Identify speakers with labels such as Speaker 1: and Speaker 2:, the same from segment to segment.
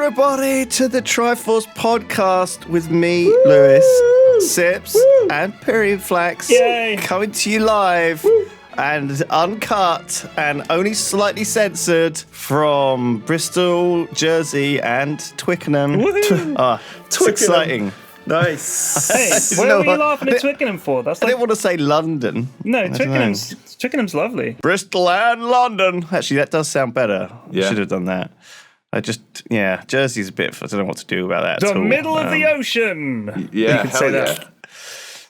Speaker 1: everybody to the Triforce podcast with me, Lewis, Sips, and Period Flax.
Speaker 2: Yay.
Speaker 1: Coming to you live and uncut and only slightly censored from Bristol, Jersey, and Twickenham.
Speaker 2: Woohoo.
Speaker 1: It's exciting.
Speaker 3: Nice.
Speaker 2: Hey, what are you laughing at Twickenham for? That's
Speaker 1: I
Speaker 2: like
Speaker 1: didn't want to say London.
Speaker 2: no, Twickenham's lovely.
Speaker 1: Bristol and London. Actually, that does sound better.
Speaker 3: Yeah.
Speaker 1: Should have done that. Jersey's a bit. I don't know what to do about that.
Speaker 2: The
Speaker 1: at all.
Speaker 2: middle of the ocean.
Speaker 3: Yeah,
Speaker 2: you could say
Speaker 3: hell
Speaker 2: that.
Speaker 3: yeah.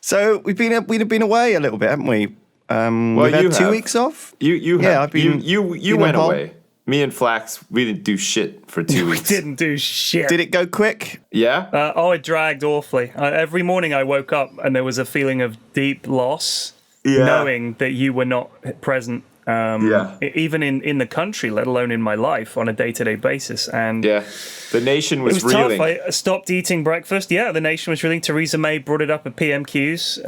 Speaker 1: So we've been away a little bit, haven't we?
Speaker 3: Well,
Speaker 1: we've had
Speaker 3: you
Speaker 1: 2
Speaker 3: have.
Speaker 1: weeks off.
Speaker 3: You
Speaker 1: Yeah,
Speaker 3: have.
Speaker 1: I've been-
Speaker 3: You went away. Me and Flax, we didn't do shit for 2
Speaker 2: We
Speaker 3: weeks.
Speaker 2: didn't do shit.
Speaker 1: Did it go quick?
Speaker 3: Yeah.
Speaker 2: It dragged awfully. Every morning I woke up and there was a feeling of deep loss,
Speaker 3: Yeah.
Speaker 2: knowing that you were not present. Even in the country, let alone in my life on a day-to-day basis. And
Speaker 3: Yeah. The nation
Speaker 2: it
Speaker 3: was,
Speaker 2: was
Speaker 3: reeling.
Speaker 2: tough. I stopped eating breakfast. Yeah, the nation was reeling. Theresa May brought it up at PMQs.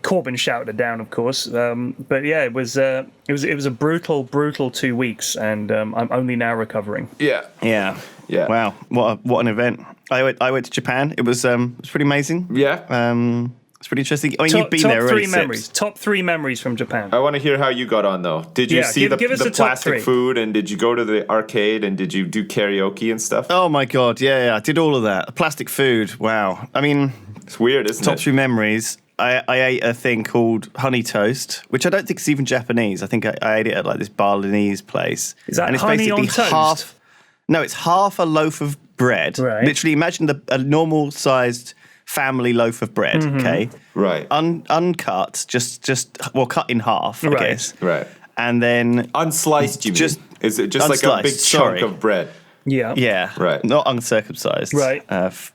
Speaker 2: Corbyn shouted it down, of course. But yeah, it was a brutal 2 weeks, and I'm only now recovering.
Speaker 3: Yeah.
Speaker 1: Yeah.
Speaker 3: Yeah.
Speaker 1: Wow. What an event. I went to Japan. It was pretty amazing.
Speaker 3: Yeah.
Speaker 1: It's pretty interesting. I mean, you've been there already.
Speaker 2: Top three memories from Japan.
Speaker 3: I want to hear how you got on, though. Did you see
Speaker 2: give us
Speaker 3: the
Speaker 2: the top
Speaker 3: plastic
Speaker 2: three.
Speaker 3: food, and did you go to the arcade, and did you do karaoke and stuff?
Speaker 1: Oh my god, yeah, I did all of that. Plastic food, wow. I mean,
Speaker 3: It's weird, isn't
Speaker 1: top
Speaker 3: it?
Speaker 1: 3 memories. I ate a thing called honey toast, which I don't think is even Japanese. I think I ate it at like this Balinese place.
Speaker 2: Is that
Speaker 1: and it's
Speaker 2: honey on
Speaker 1: basically
Speaker 2: toast?
Speaker 1: It's half a loaf of bread.
Speaker 2: Right.
Speaker 1: Literally, imagine a normal sized family loaf of bread.
Speaker 2: Mm-hmm.
Speaker 1: Okay,
Speaker 3: Right.
Speaker 1: uncut, just cut in half. I
Speaker 2: Right.
Speaker 1: guess.
Speaker 3: Right.
Speaker 1: And then
Speaker 3: Unsliced, you mean?
Speaker 1: Just
Speaker 3: Is it just like a big
Speaker 1: unsliced,
Speaker 3: chunk
Speaker 1: sorry.
Speaker 3: of bread?
Speaker 2: Yeah.
Speaker 1: yeah,
Speaker 3: Right.
Speaker 1: not uncircumcised.
Speaker 2: Right.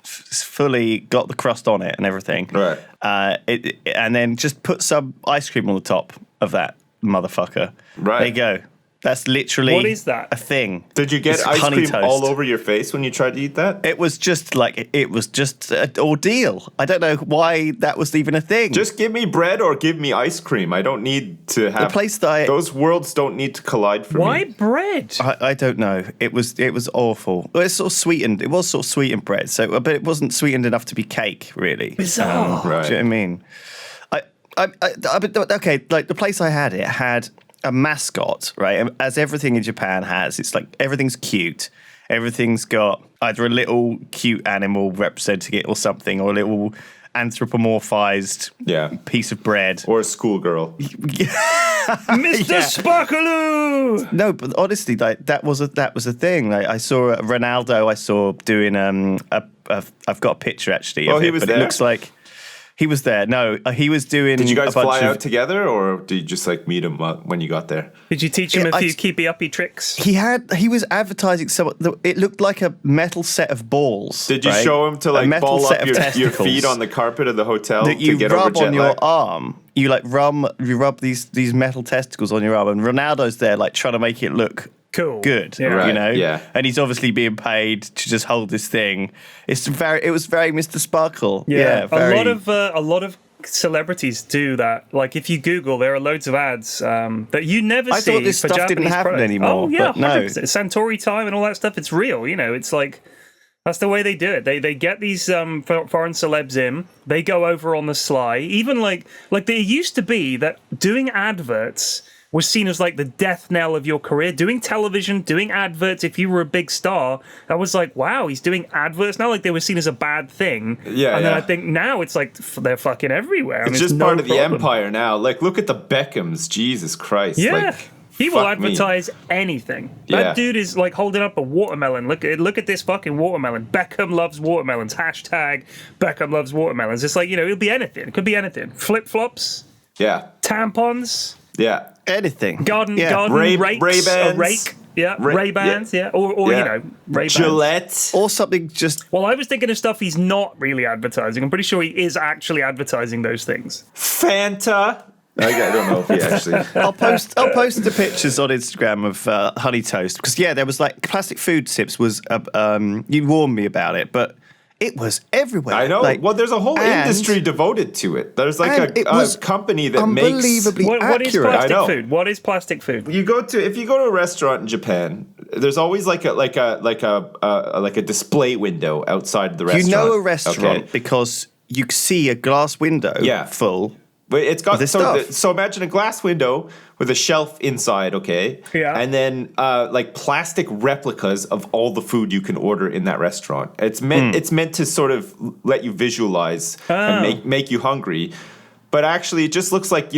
Speaker 1: Fully got the crust on it and everything.
Speaker 3: Right.
Speaker 1: And then just put some ice cream on the top of that motherfucker.
Speaker 3: Right.
Speaker 1: There you go. That's literally
Speaker 2: What is that?
Speaker 1: a thing.
Speaker 3: Did you get
Speaker 1: It's
Speaker 3: ice
Speaker 1: honey
Speaker 3: cream
Speaker 1: toast.
Speaker 3: all over your face when you tried to eat that?
Speaker 1: It was just an ordeal. I don't know why that was even a thing.
Speaker 3: Just give me bread or give me ice cream. I don't need to have...
Speaker 1: place that
Speaker 3: Those worlds don't need to collide for
Speaker 2: Why
Speaker 3: me.
Speaker 2: bread?
Speaker 1: I don't know. It was awful. Well, it's sort of sweetened. It was sort of sweetened bread, but it wasn't sweetened enough to be cake, really.
Speaker 2: Bizarre.
Speaker 3: Right.
Speaker 1: Do you know what I mean? Okay, like the place I had it had a mascot, right? As everything in Japan has. It's like everything's cute. Everything's got either a little cute animal representing it or something, or a little anthropomorphized piece of bread.
Speaker 3: Or a schoolgirl.
Speaker 2: Mr. Sparkaloo!
Speaker 1: No, but honestly, like that was a thing. Like I saw Ronaldo. I saw doing I've got a picture actually.
Speaker 3: Oh,
Speaker 1: of
Speaker 3: he
Speaker 1: it,
Speaker 3: was
Speaker 1: but
Speaker 3: there?
Speaker 1: It looks like he was there. No, he was doing.
Speaker 3: Did you guys
Speaker 1: a bunch
Speaker 3: fly
Speaker 1: of,
Speaker 3: out together, or did you just like meet him when you got there?
Speaker 2: Did you teach him
Speaker 1: Yeah,
Speaker 2: a few keepy uppy tricks?
Speaker 1: He was advertising it looked like a metal set of balls.
Speaker 3: Did you
Speaker 1: right?
Speaker 3: show him to
Speaker 1: A
Speaker 3: like
Speaker 1: metal
Speaker 3: ball
Speaker 1: set
Speaker 3: up
Speaker 1: of
Speaker 3: your
Speaker 1: testicles
Speaker 3: feet on the carpet of the hotel
Speaker 1: that
Speaker 3: to
Speaker 1: you
Speaker 3: get over
Speaker 1: rub
Speaker 3: jet
Speaker 1: on your
Speaker 3: lag?
Speaker 1: arm? You like rub these metal testicles on your arm, and Ronaldo's there like trying to make it look
Speaker 2: Cool.
Speaker 1: good,
Speaker 2: Yeah.
Speaker 3: Right,
Speaker 1: you know?
Speaker 3: yeah.
Speaker 1: And he's obviously being paid to just hold this thing. It was very Mr. Sparkle.
Speaker 2: Yeah.
Speaker 1: Very,
Speaker 2: A lot of celebrities do that. Like if you Google, there are loads of ads that you never see.
Speaker 1: I thought this
Speaker 2: for
Speaker 1: stuff didn't
Speaker 2: Japanese
Speaker 1: happen
Speaker 2: products.
Speaker 1: anymore,
Speaker 2: Oh yeah,
Speaker 1: but no.
Speaker 2: 100%. Santori time and all that stuff. It's real. You know, it's like that's the way they do it. They get these foreign celebs in. They go over on the sly. Even like there used to be that doing adverts was seen as like the death knell of your career. Doing television, doing adverts, if you were a big star, that was like, wow, he's doing adverts now. Like they were seen as a bad thing.
Speaker 3: Yeah,
Speaker 2: and then
Speaker 3: yeah.
Speaker 2: I think now it's like they're fucking everywhere.
Speaker 3: It's just part of the empire now. Like, look at the Beckhams. Jesus Christ.
Speaker 2: Yeah.
Speaker 3: Like,
Speaker 2: He will
Speaker 3: fuck me.
Speaker 2: advertise anything.
Speaker 3: Yeah.
Speaker 2: That dude is like holding up a watermelon. Look at this fucking watermelon. Beckham loves watermelons. Hashtag Beckham loves watermelons. It's like, you know, it'll be anything. It could be anything. Flip flops,
Speaker 3: Yeah.
Speaker 2: tampons,
Speaker 3: Yeah.
Speaker 1: anything.
Speaker 2: garden
Speaker 3: Ray-Bans.
Speaker 2: rakes, a rake. Yeah, Ray-Bans, yeah. Or
Speaker 3: Yeah.
Speaker 2: you know, Ray-Bans.
Speaker 3: Gillette.
Speaker 1: Or something just
Speaker 2: Well, I was thinking of stuff he's not really advertising. I'm pretty sure he is actually advertising those things.
Speaker 3: Fanta. I don't know if he actually...
Speaker 1: I'll post the pictures on Instagram of honey toast because there was like plastic food sips was you warned me about it, but it was everywhere.
Speaker 3: I know.
Speaker 1: Like,
Speaker 3: Well, there's a whole
Speaker 1: and-
Speaker 3: industry devoted to it. There's like
Speaker 1: and it
Speaker 3: a
Speaker 1: was
Speaker 3: company that makes...
Speaker 1: unbelievably
Speaker 2: What is
Speaker 1: accurate.
Speaker 3: I
Speaker 2: plastic
Speaker 3: know.
Speaker 2: food? What is plastic food?
Speaker 3: If you go to a restaurant in Japan, there's always like a display window outside the restaurant.
Speaker 1: You know a restaurant
Speaker 3: okay?
Speaker 1: because you see a glass window full.
Speaker 3: But it's got
Speaker 1: this
Speaker 3: so,
Speaker 1: stuff.
Speaker 3: so imagine a glass window with a shelf inside, okay?
Speaker 2: Yeah.
Speaker 3: And then like plastic replicas of all the food you can order in that restaurant. It's meant to sort of let you visualize and make you hungry. But actually, it just looks like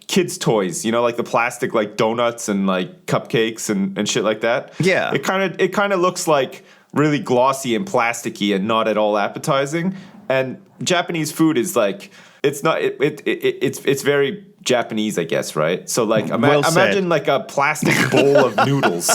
Speaker 3: kids' toys. Like the plastic like donuts and like cupcakes and shit like that.
Speaker 1: Yeah.
Speaker 3: It kind of looks like really glossy and plasticky and not at all appetizing. And Japanese food is like. It's not. It's very Japanese, I guess, right? So, like, imagine like a plastic bowl of noodles,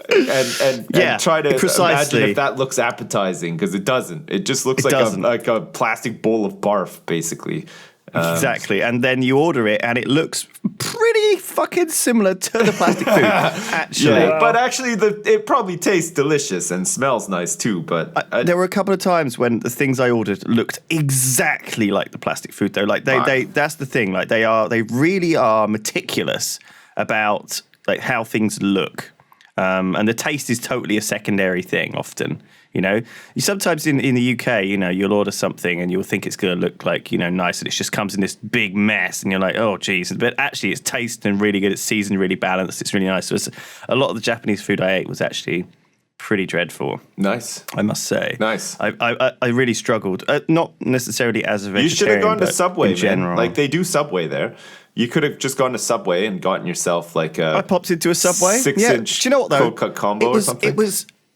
Speaker 3: and try to imagine if that looks appetizing, because it doesn't. It just looks like a plastic bowl of barf, basically.
Speaker 1: Exactly, and then you order it, and it looks pretty fucking similar to the plastic food. Actually,
Speaker 3: but actually, it probably tastes delicious and smells nice too. But
Speaker 1: there were a couple of times when the things I ordered looked exactly like the plastic food, though. Like they that's the thing. Like they really are meticulous about like how things look, and the taste is totally a secondary thing often. You sometimes in the UK, you'll order something and you'll think it's going to look like, nice, and it just comes in this big mess, and you're like, oh, geez. But actually, it's tasting really good. It's seasoned really balanced. It's really nice. So a lot of the Japanese food I ate was actually pretty dreadful.
Speaker 3: Nice.
Speaker 1: I must say.
Speaker 3: Nice.
Speaker 1: I really struggled. Not necessarily as a vegetarian,
Speaker 3: you should have gone to Subway,
Speaker 1: in general.
Speaker 3: man. Like, they do Subway there. You could have just gone to Subway and gotten yourself like a...
Speaker 1: I popped into a Subway.
Speaker 3: 6-inch
Speaker 1: Do you know what, though?
Speaker 3: cold cut combo or something.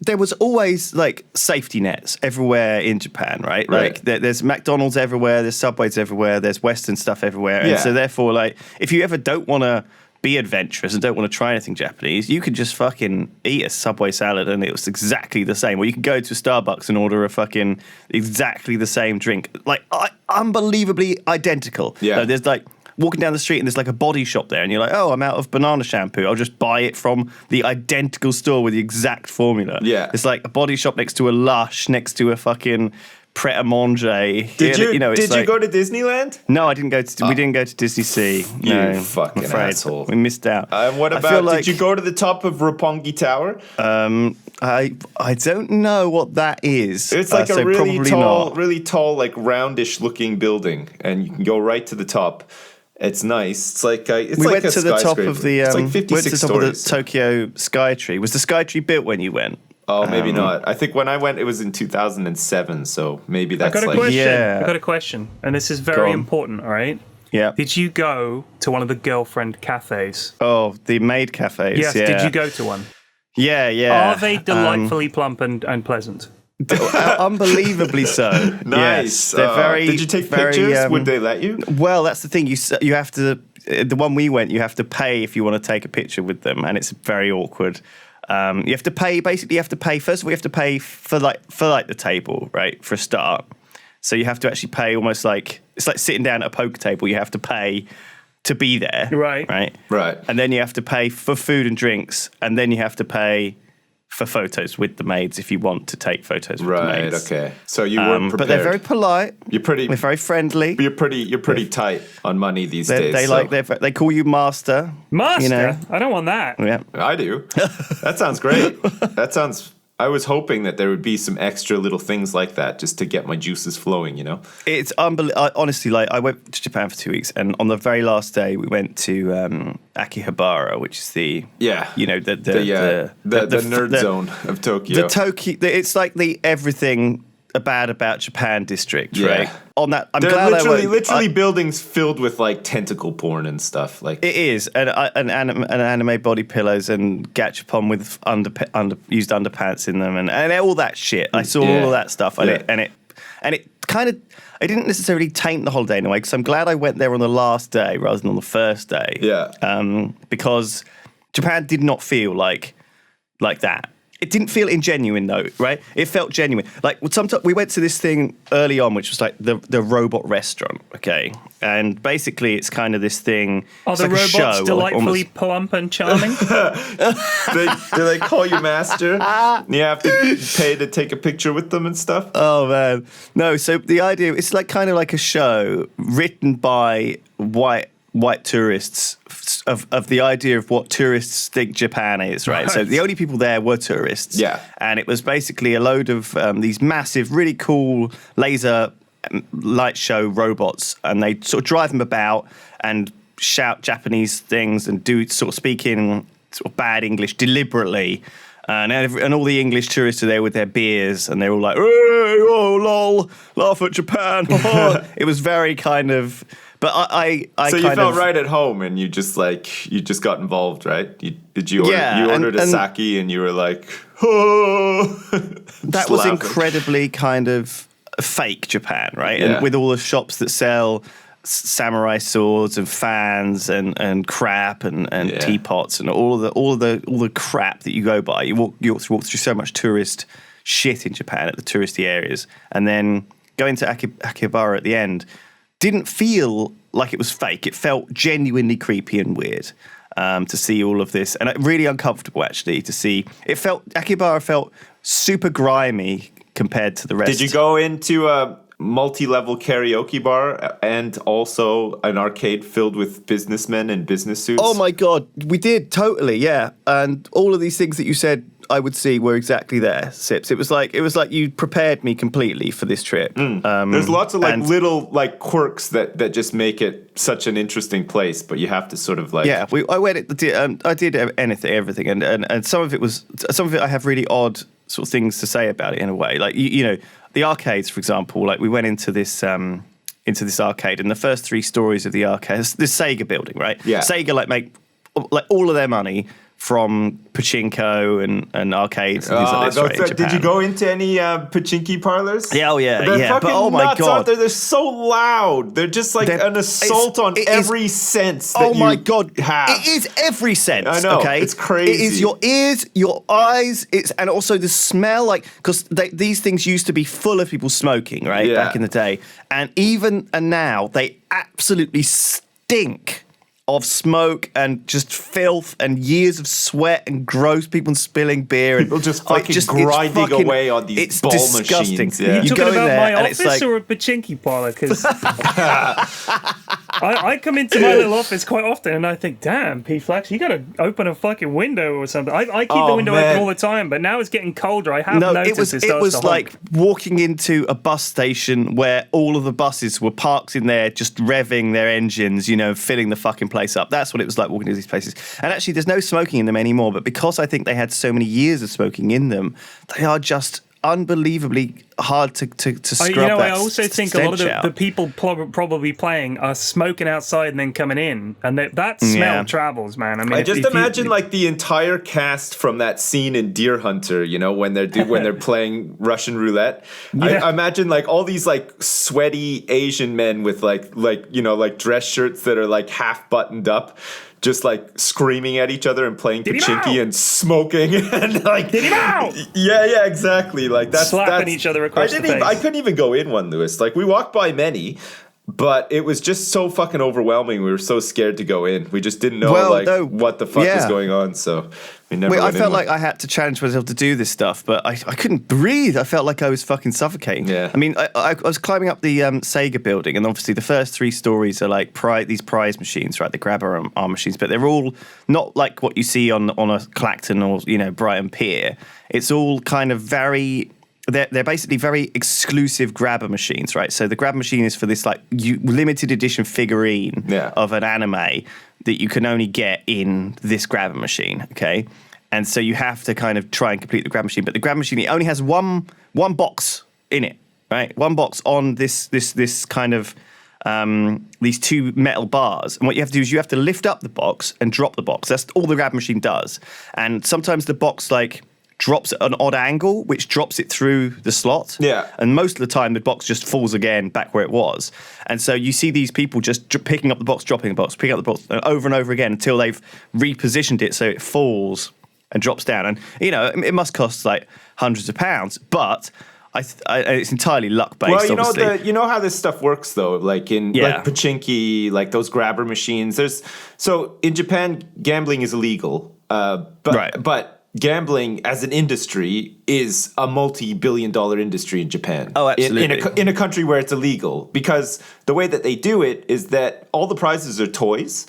Speaker 1: There was always like safety nets everywhere in Japan, right? Like there's McDonald's everywhere, there's Subways everywhere, there's Western stuff everywhere, and so therefore, like, if you ever don't want to be adventurous and don't want to try anything Japanese, you could just fucking eat a Subway salad and it was exactly the same. Or you could go to Starbucks and order a fucking exactly the same drink, like unbelievably identical.
Speaker 3: Yeah,
Speaker 1: there's like. Walking down the street and there's like a body shop there and you're like, oh, I'm out of banana shampoo. I'll just buy it from the identical store with the exact formula.
Speaker 3: Yeah.
Speaker 1: It's like a body shop next to a Lush, next to a fucking Pret-a-Manger.
Speaker 3: Did you go to Disneyland?
Speaker 1: No, I didn't go to. We didn't go to Disney Sea. No,
Speaker 3: you fucking
Speaker 1: I'm afraid.
Speaker 3: asshole.
Speaker 1: We missed out.
Speaker 3: What about? Did you go to the top of Roppongi Tower?
Speaker 1: I don't know what that is.
Speaker 3: It's like a
Speaker 1: so
Speaker 3: really tall, like roundish looking building, and you can go right to the top. It's nice. It's like we
Speaker 1: went to the top of the.
Speaker 3: It's like 56 stories.
Speaker 1: Of the Tokyo Skytree. Was the Skytree built when you went?
Speaker 3: Oh, maybe not. I think when I went, it was in 2007. So maybe that's
Speaker 2: I got a
Speaker 3: like.
Speaker 2: question.
Speaker 1: Yeah.
Speaker 2: I got a question, and this is very important. All right.
Speaker 1: Yeah.
Speaker 2: Did you go to one of the girlfriend cafes?
Speaker 1: Oh, the maid cafes.
Speaker 2: Yes.
Speaker 1: Yeah.
Speaker 2: Did you go to one?
Speaker 1: Yeah.
Speaker 2: Are they delightfully plump and pleasant?
Speaker 1: Unbelievably so.
Speaker 3: Nice.
Speaker 1: Yes, they're very.
Speaker 3: Did you take pictures? Would they let you?
Speaker 1: Well, that's the thing. You have to. The one we went, you have to pay if you want to take a picture with them, and it's very awkward. You have to pay. Basically, you have to pay. First of all, you have to pay for the table, right? For a start. So you have to actually pay almost like it's like sitting down at a poker table. You have to pay to be there,
Speaker 2: right?
Speaker 3: Right.
Speaker 1: And then you have to pay for food and drinks, and then you have to pay for photos with the maids if you want to take photos with the maids.
Speaker 3: Right, okay. So you weren't prepared.
Speaker 1: But they're very polite. They're very friendly.
Speaker 3: You're pretty tight on money these days.
Speaker 1: They call you master.
Speaker 2: Master? I don't want that.
Speaker 1: Yeah.
Speaker 3: I do. That sounds great. I was hoping that there would be some extra little things like that just to get my juices flowing,
Speaker 1: It's unbelievable. Honestly, like, I went to Japan for 2 weeks, and on the very last day, we went to Akihabara, which is the
Speaker 3: nerd zone of Tokyo.
Speaker 1: It's like the everything bad about Japan district, right? On that, I'm
Speaker 3: They're
Speaker 1: glad
Speaker 3: literally buildings filled with like tentacle porn and stuff. Like
Speaker 1: it is, and anime body pillows and gachapon with used underpants in them, and all that shit. I saw all of that stuff, and it kind of. I didn't necessarily taint the holiday in a way, because I'm glad I went there on the last day rather than on the first day.
Speaker 3: Yeah.
Speaker 1: Because Japan did not feel like that. It didn't feel ingenuine though, right? It felt genuine. Like sometimes we went to this thing early on, which was like the robot restaurant, okay? And basically, it's kind of this thing.
Speaker 2: Are the
Speaker 1: like
Speaker 2: robots delightfully plump and charming?
Speaker 3: they call you master. And you have to pay to take a picture with them and stuff.
Speaker 1: Oh man, no. So the idea, it's like kind of like a show written by white white tourists of the idea of what tourists think Japan is, right? So the only people there were tourists.
Speaker 3: Yeah.
Speaker 1: And it was basically a load of these massive, really cool laser light show robots, and they sort of drive them about and shout Japanese things and do sort of speak in sort of bad English deliberately. And all the English tourists are there with their beers, and they're all like, "Hey, oh, lol, laugh at Japan." It was very kind of... But I
Speaker 3: so you
Speaker 1: kind
Speaker 3: felt
Speaker 1: of,
Speaker 3: right at home, and you just got involved, right? You ordered a sake, and you were like, oh.
Speaker 1: That was incredibly kind of fake Japan, right?
Speaker 3: Yeah.
Speaker 1: And with all the shops that sell samurai swords and fans and crap and teapots and all the crap that you go by. You walk through so much tourist shit in Japan at the touristy areas, and then going to Akihabara at the end didn't feel like it was fake. It felt genuinely creepy and weird to see all of this, and really uncomfortable actually to see. Akihabara felt super grimy compared to the rest.
Speaker 3: Did you go into a multi-level karaoke bar and also an arcade filled with businessmen in business suits?
Speaker 1: Oh my God, we did, totally, yeah. And all of these things that you said I would see were exactly there, Sips. It was like you prepared me completely for this trip.
Speaker 3: There's lots of little quirks that just make it such an interesting place, but you have to sort of
Speaker 1: I went. I did everything, and some of it I have really odd sort of things to say about it in a way. Like you know, the arcades, for example. Like we went into this arcade, and the first 3 stories of the arcade, this Sega building, right?
Speaker 3: Yeah.
Speaker 1: Sega make all of their money from pachinko and arcades and things like this, right, in Japan.
Speaker 3: Did you go into any pachinki parlors?
Speaker 1: Yeah,
Speaker 3: They're
Speaker 1: yeah.
Speaker 3: fucking
Speaker 1: But oh my
Speaker 3: nuts,
Speaker 1: God,
Speaker 3: aren't they? They're so loud. They're just like an assault on every sense. That
Speaker 1: my God,
Speaker 3: have.
Speaker 1: it is every sense.
Speaker 3: I know,
Speaker 1: okay?
Speaker 3: it's crazy.
Speaker 1: It is your ears, your eyes, and also the smell. Like because these things used to be full of people smoking, right, back in the day, and now they absolutely stink of smoke and just filth and years of sweat and gross people spilling beer and
Speaker 3: people just grinding away on these ball machines. Yeah.
Speaker 2: Are you talking about my
Speaker 1: office
Speaker 2: or a pachinki parlor? Because I come into my little office quite often and I think, damn, P-Flax, you got to open a fucking window or something. I keep the window open all the time, but now it's getting colder. I have noticed
Speaker 1: it was like walking into a bus station where all of the buses were parked in there, just revving their engines, you know, filling the fucking place up. That's what it was like walking into these places. And actually, there's no smoking in them anymore. But because I think they had so many years of smoking in them, they are just unbelievably hard to scrub.
Speaker 2: I also think a lot of the people probably playing are smoking outside and then coming in, and that smell travels, man. I mean,
Speaker 3: I just imagine like the entire cast from that scene in Deer Hunter, you know, when they're playing Russian roulette. I imagine like all these like sweaty Asian men with like dress shirts that are like half buttoned up, just like screaming at each other and playing pachinki and smoking and like yeah, exactly. Like that's
Speaker 2: slapping each other across the face.
Speaker 3: I couldn't even go in one, Lewis. Like we walked by many, but it was just so fucking overwhelming. We were so scared to go in. We just didn't know what the fuck was going on. So we never.
Speaker 1: I felt like I had to challenge myself to do this stuff, but I couldn't breathe. I felt like I was fucking suffocating.
Speaker 3: Yeah.
Speaker 1: I mean, I was climbing up the Sega building, and obviously the first 3 stories are like these prize machines, right? The grabber arm machines, but they're all not like what you see on a Clacton or Brighton Pier. It's all kind of very. They're basically very exclusive grabber machines, right? So the grabber machine is for this like limited edition figurine of an anime that you can only get in this grabber machine, okay? And so you have to kind of try and complete the grabber machine, but the grabber machine, it only has one box in it, right? One box on this kind of these 2 metal bars. And what you have to do is you have to lift up the box and drop the box. That's all the grabber machine does. And sometimes the box drops at an odd angle, which drops it through the slot.
Speaker 3: Yeah.
Speaker 1: And most of the time, the box just falls again back where it was. And so you see these people just picking up the box, dropping the box, picking up the box over and over again until they've repositioned it so it falls and drops down. And, it must cost like hundreds of pounds, but it's entirely luck-based,
Speaker 3: Well, you know how this stuff works, though? Like in like pachinki, like those grabber machines. So in Japan, gambling is illegal. But gambling as an industry is a multi-billion-dollar industry in Japan.
Speaker 1: Oh, absolutely.
Speaker 3: In a country where it's illegal, because the way that they do it is that all the prizes are toys,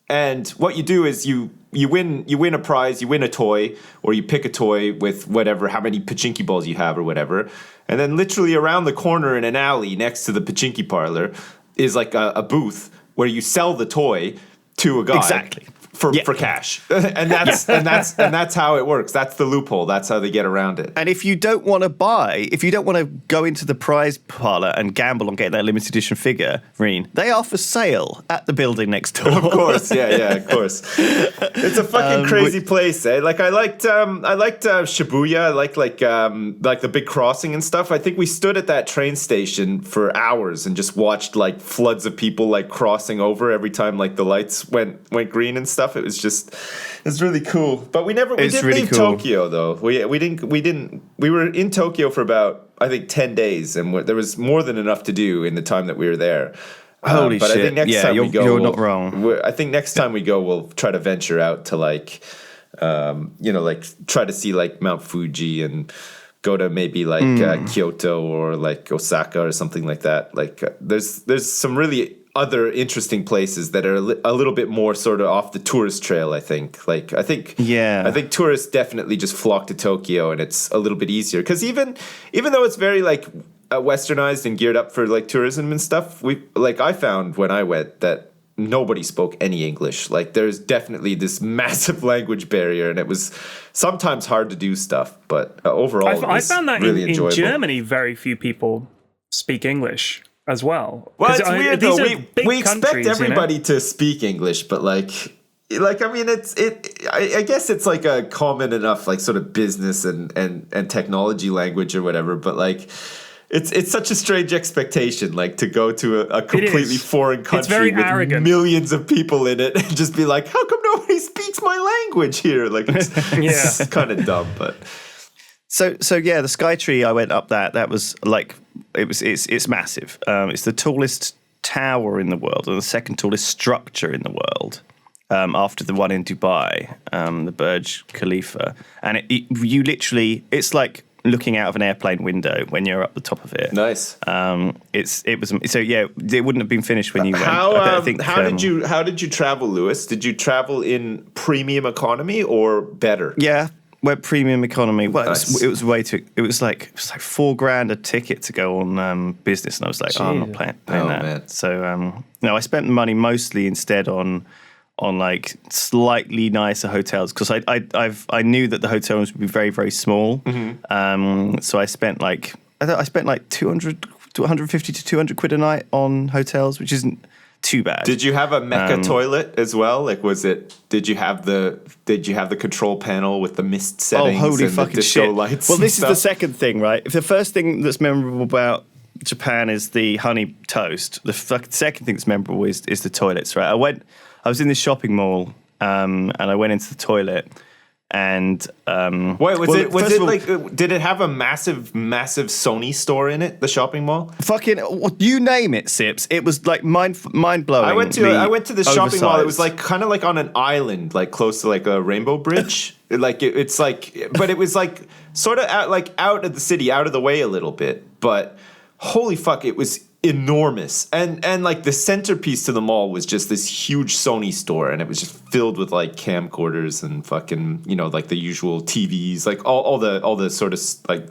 Speaker 3: and what you do is you win a prize, you win a toy, or you pick a toy with whatever, how many pachinki balls you have or whatever, and then literally around the corner in an alley next to the pachinki parlor is like a booth where you sell the toy to a guy.
Speaker 1: Exactly.
Speaker 3: For cash, and that's how it works. That's the loophole. That's how they get around it.
Speaker 1: And if you don't want to go into the prize parlor and gamble on getting that limited edition figurine, they are for sale at the building next door.
Speaker 3: Of course, yeah, of course. It's a fucking crazy place, eh? Like I liked Shibuya. I like the big crossing and stuff. I think we stood at that train station for hours and just watched like floods of people like crossing over every time like the lights went green and stuff. It was really cool. But we didn't
Speaker 1: really
Speaker 3: leave
Speaker 1: cool.
Speaker 3: Tokyo though. We were in Tokyo for about, I think, 10 days, and there was more than enough to do in the time that we were there.
Speaker 1: Holy
Speaker 3: but
Speaker 1: shit.
Speaker 3: I think next time we go,
Speaker 1: you're not wrong.
Speaker 3: I think next time we go, we'll try to venture out to like try to see like Mount Fuji and go to maybe like Kyoto or like Osaka or something like that. Like there's some really other interesting places that are a little bit more sort of off the tourist trail, I think. I think tourists definitely just flock to Tokyo, and it's a little bit easier because even though it's very like westernized and geared up for like tourism and stuff, I found when I went that nobody spoke any English. Like there's definitely this massive language barrier, and it was sometimes hard to do stuff, but overall it was
Speaker 2: I found that
Speaker 3: really enjoyable.
Speaker 2: In Germany, very few people speak English as well.
Speaker 3: Well, it's weird though. We expect everybody to speak English, but I mean, I guess it's like a common enough like sort of business and technology language or whatever. But like, it's such a strange expectation, like to go to a completely foreign country with
Speaker 2: arrogant.
Speaker 3: Millions of people in it and just be like, how come nobody speaks my language here? Like, it's kind of dumb, but.
Speaker 1: So yeah, the Skytree, I went up that was like it's massive. It's the tallest tower in the world and the second tallest structure in the world, after the one in Dubai, the Burj Khalifa. And you literally, it's like looking out of an airplane window when you're up the top of it.
Speaker 3: Nice.
Speaker 1: It wouldn't have been finished when you went.
Speaker 3: How did you travel, Lewis? Did you travel in premium economy or better?
Speaker 1: Yeah. Went premium economy. Well,
Speaker 3: Nice.
Speaker 1: it was way too. It was like $4,000 a ticket to go on business, and I was like, I'm not paying that.
Speaker 3: Man.
Speaker 1: So no, I spent the money mostly instead on like slightly nicer hotels because I knew that the hotels would be very, very small. Mm-hmm. So I spent like 200 to 150 to 200 quid a night on hotels, which isn't too bad.
Speaker 3: Did you have a mecha toilet as well? Like, did you have the control panel with the mist settings
Speaker 1: holy
Speaker 3: and
Speaker 1: fucking
Speaker 3: the disco
Speaker 1: shit.
Speaker 3: lights?
Speaker 1: Well, this
Speaker 3: and
Speaker 1: is the
Speaker 3: stuff?
Speaker 1: second thing, right? If the first thing that's memorable about Japan is the honey toast, the second thing that's memorable is the toilets, right? I was in this shopping mall, and I went into the toilet. And
Speaker 3: did it have a massive Sony store in it, the shopping mall?
Speaker 1: Fucking you name it, Sips. It was like mind blowing.
Speaker 3: I went to the shopping mall. It was like kind of like on an island, like close to like a rainbow bridge. But it was like sort of out of the city, out of the way a little bit. But holy fuck, it was enormous, and like the centerpiece to the mall was just this huge Sony store, and it was just filled with like camcorders and fucking like the usual TVs, like all the sort of like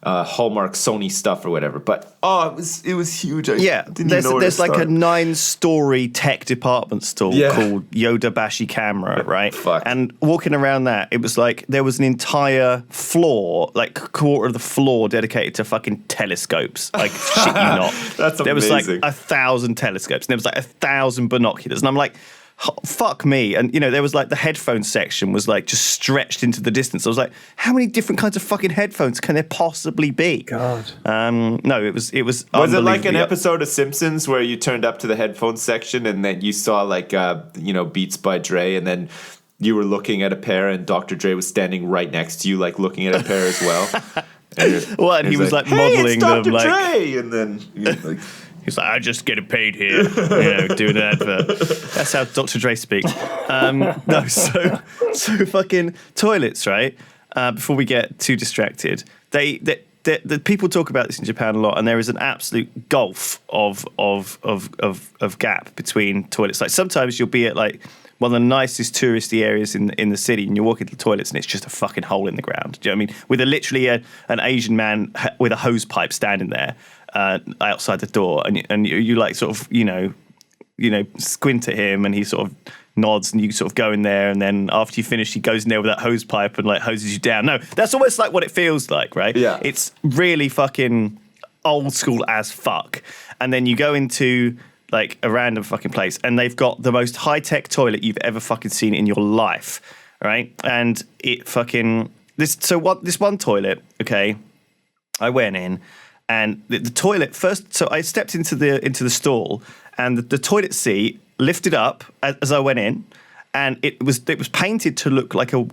Speaker 3: Hallmark Sony stuff or whatever. But it was huge.
Speaker 1: There's like a 9-story tech department store called Yodobashi Camera, right?
Speaker 3: Fuck.
Speaker 1: And walking around that, it was like there was an entire floor, like a quarter of the floor dedicated to fucking telescopes. Like shit you not.
Speaker 3: That's
Speaker 1: there was like
Speaker 3: amazing.
Speaker 1: 1,000 telescopes, and there was like 1,000 binoculars, and I'm like, fuck me. And there was like the headphone section was like just stretched into the distance. I was like, how many different kinds of fucking headphones can there possibly be?
Speaker 2: God.
Speaker 1: No, it was
Speaker 3: Was it like an episode of Simpsons where you turned up to the headphones section and then you saw like Beats by Dre, and then you were looking at a pair and Dr. Dre was standing right next to you, like looking at a pair as well?
Speaker 1: And he was like
Speaker 3: hey,
Speaker 1: modeling
Speaker 3: it's Dr.
Speaker 1: them, like
Speaker 3: Dre! And then
Speaker 1: He's like, I just get paid here, doing an advert. That's how Dr. Dre speaks. No, so fucking toilets, right? Before we get too distracted, the people talk about this in Japan a lot, and there is an absolute gulf of gap between toilets. Like sometimes you'll be at like one of the nicest touristy areas in the city, and you walk into the toilets and it's just a fucking hole in the ground. Do you know what I mean? With literally an Asian man with a hose pipe standing there outside the door, and you like sort of squint at him, and he sort of nods, and you sort of go in there, and then after you finish, he goes in there with that hose pipe and like hoses you down. No, that's almost like what it feels like, right?
Speaker 3: Yeah.
Speaker 1: It's really fucking old school as fuck. And then you go into like a random fucking place, and they've got the most high-tech toilet you've ever fucking seen in your life, right? And it fucking this one toilet, okay, I went in, and the toilet first. So I stepped into the stall, and the toilet seat lifted up as I went in, and it was painted to look like an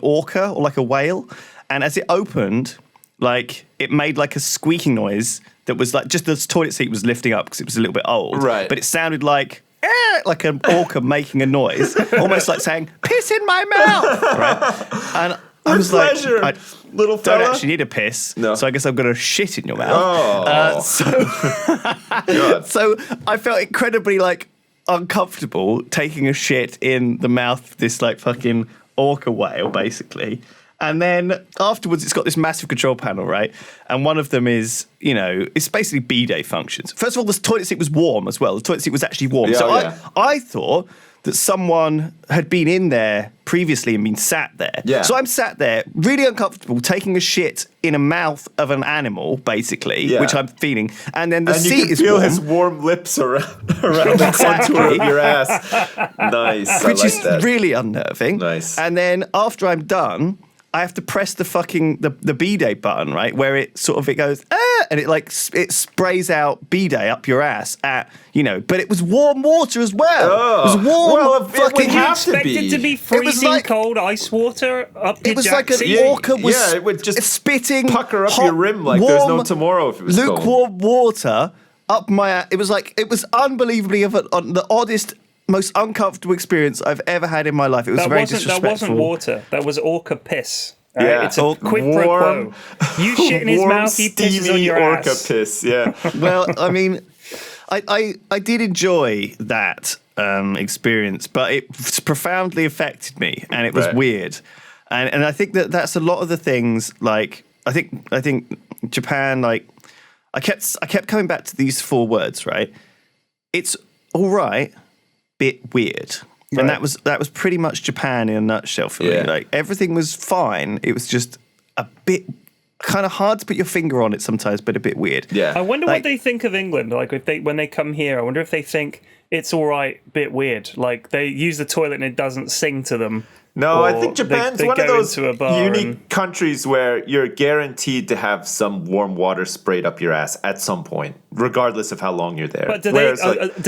Speaker 1: orca or like a whale, and as it opened, like it made like a squeaking noise that was like just the toilet seat was lifting up because it was a little bit old,
Speaker 3: right?
Speaker 1: But it sounded like an orca making a noise, almost like saying "piss in my mouth," right? And I was
Speaker 3: pleasure,
Speaker 1: like,
Speaker 3: little fella.
Speaker 1: don't actually need a piss,
Speaker 3: no.
Speaker 1: So I guess I'm going to shit in your mouth.
Speaker 3: Oh.
Speaker 1: So I felt incredibly like uncomfortable taking a shit in the mouth of this like fucking orca whale, basically. And then afterwards, it's got this massive control panel, right? And one of them is, it's basically bidet functions. First of all, the toilet seat was warm as well. The toilet seat was actually warm.
Speaker 3: Yeah,
Speaker 1: so
Speaker 3: yeah.
Speaker 1: I thought that someone had been in there previously and been sat there.
Speaker 3: Yeah.
Speaker 1: So I'm sat there, really uncomfortable, taking a shit in a mouth of an animal, basically, which I'm feeling. And then the seat is warm.
Speaker 3: You can feel his warm lips around the contour of your ass. Nice.
Speaker 1: Which is really unnerving.
Speaker 3: Nice.
Speaker 1: And then after I'm done, I have to press the fucking the bidet button, right, where it goes and it sprays out bidet up your ass but it was warm water as well.
Speaker 3: Oh.
Speaker 1: It was warm.
Speaker 3: Well,
Speaker 1: fucking
Speaker 3: it would have to
Speaker 2: Expect
Speaker 3: be.
Speaker 2: it to be freezing cold ice water up your
Speaker 1: It was like
Speaker 2: jacksie?
Speaker 1: an orca was
Speaker 3: it would just
Speaker 1: spitting
Speaker 3: pucker up
Speaker 1: hot,
Speaker 3: your rim like there's no tomorrow if it was cold.
Speaker 1: lukewarm water up my ass. It was unbelievably the oddest, most uncomfortable experience I've ever had in my life. It was very disrespectful.
Speaker 2: That wasn't water. That was orca piss.
Speaker 3: Yeah.
Speaker 2: It's a quid pro quo. You shit in his
Speaker 3: warm,
Speaker 2: mouth, he pisses on your
Speaker 3: orca
Speaker 2: ass.
Speaker 3: piss, yeah.
Speaker 1: Well, I mean, I did enjoy that experience, but it profoundly affected me, and it was weird. And I think that's a lot of the things. Like I think Japan. Like I kept coming back to these 4 words. Right, it's all right, bit weird.
Speaker 2: Right.
Speaker 1: And that was pretty much Japan in a nutshell for me. Like everything was fine. It was just a bit kind of hard to put your finger on it sometimes, but a bit weird.
Speaker 3: Yeah.
Speaker 2: I wonder what they think of England. Like when they come here, I wonder if they think it's all right, bit weird. Like they use the toilet and it doesn't sing to them.
Speaker 3: No, I think Japan's
Speaker 2: they
Speaker 3: one of
Speaker 2: go
Speaker 3: those
Speaker 2: into a bar
Speaker 3: unique countries where you're guaranteed to have some warm water sprayed up your ass at some point, regardless of how long you're there.
Speaker 2: But do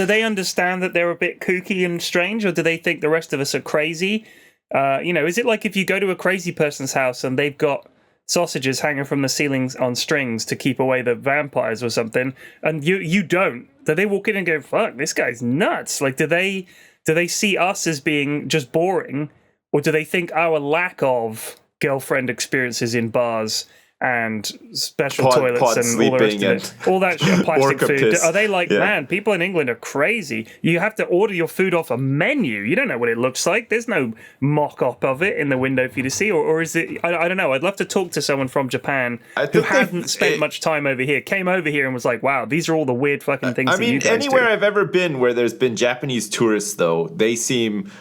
Speaker 2: they understand that they're a bit kooky and strange, or do they think the rest of us are crazy? Is it like if you go to a crazy person's house and they've got sausages hanging from the ceilings on strings to keep away the vampires or something, and you don't? Do they walk in and go, "Fuck, this guy's nuts"? Like, do they see us as being just boring? Or do they think our lack of girlfriend experiences in bars and special toilets and all the rest of it, all that shit, plastic food, piss. Are they like, man, people in England are crazy. You have to order your food off a menu. You don't know what it looks like. There's no mock-up of it in the window for you to see. Or is it, I don't know. I'd love to talk to someone from Japan who hadn't spent much time over here, came over here and was like, wow, these are all the weird fucking things that you guys
Speaker 3: anywhere
Speaker 2: do.
Speaker 3: I've ever been where there's been Japanese tourists, though, they seem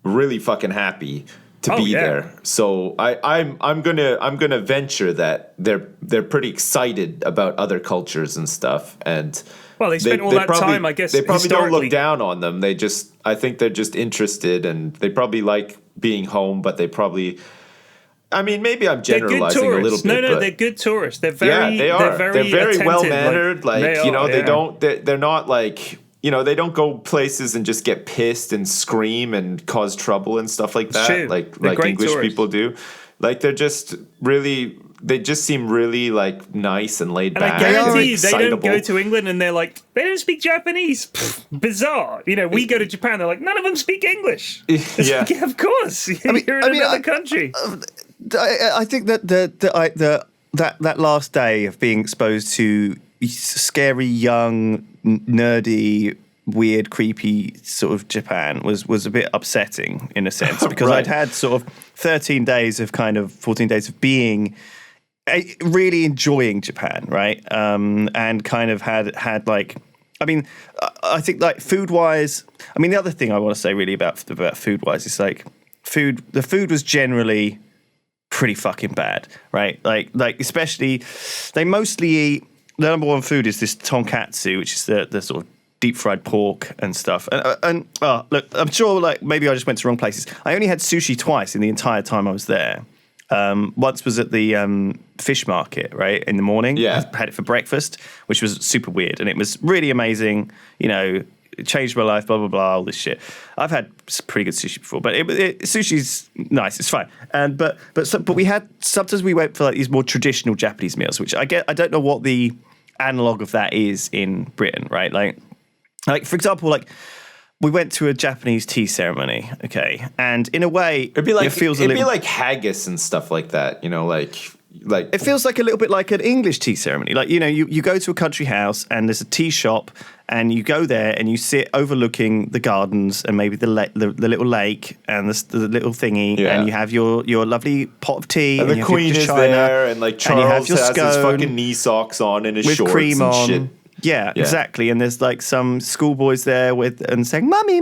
Speaker 3: really fucking happy to be there. So I'm gonna venture that they're pretty excited about other cultures and stuff. And
Speaker 2: well, they spent all that time, I guess.
Speaker 3: They probably don't look down on them. I think they're just interested, and they probably like being home. But they probably, I mean, maybe I'm generalizing a little bit.
Speaker 2: No, they're good tourists. They're very,
Speaker 3: they are. They're very well mannered. They're not like. They don't go places and just get pissed and scream and cause trouble and stuff like that, like English people do. Like they're just really they just seem really like nice and laid
Speaker 2: And I
Speaker 3: back.
Speaker 2: guarantee you, they don't
Speaker 3: excitable.
Speaker 2: go to England and they're like, they don't speak Japanese. Pfft, bizarre. You know, we go to Japan, they're like, none of them speak English. It's
Speaker 3: Yeah.
Speaker 2: like, of course. You're in another country.
Speaker 1: I think that that last day of being exposed to scary, young, nerdy, weird, creepy sort of Japan was a bit upsetting in a sense because
Speaker 3: Right.
Speaker 1: I'd had sort of 14 days of being really enjoying Japan, right? And kind of had like, I mean, I think like food wise, I mean, the other thing I want to say really about food wise is like the food was generally pretty fucking bad, right? Like especially they mostly eat, the number one food is this tonkatsu, which is the sort of deep fried pork and stuff. And look, I'm sure like maybe I just went to wrong places. I only had sushi twice in the entire time I was there. Once was at the fish market, right, in the morning.
Speaker 3: Yeah.
Speaker 1: I had it for breakfast, which was super weird, and it was really amazing. You know, it changed my life. Blah blah blah. All this shit. I've had pretty good sushi before, but sushi's nice. It's fine. But we had sometimes we went for like these more traditional Japanese meals, which I don't know what the analog of that is in Britain, right? Like for example, like we went to a Japanese tea ceremony, okay, and in a way,
Speaker 3: It'd be like
Speaker 1: it'd
Speaker 3: be like haggis and stuff like that, you know, like
Speaker 1: it feels like a little bit like an English tea ceremony. Like, you know, you go to a country house and there's a tea shop and you go there and you sit overlooking the gardens and maybe the little lake and the little thingy,
Speaker 3: Yeah.
Speaker 1: and you have your lovely pot of tea
Speaker 3: and
Speaker 1: you
Speaker 3: the
Speaker 1: have your
Speaker 3: queen is
Speaker 1: china,
Speaker 3: there, and like
Speaker 1: and you have
Speaker 3: Charles
Speaker 1: your
Speaker 3: has his
Speaker 1: scone
Speaker 3: fucking knee socks on and his
Speaker 1: with
Speaker 3: shorts
Speaker 1: cream
Speaker 3: and
Speaker 1: on.
Speaker 3: shit.
Speaker 1: Yeah, exactly. And there's like some schoolboys there and saying, "Mummy,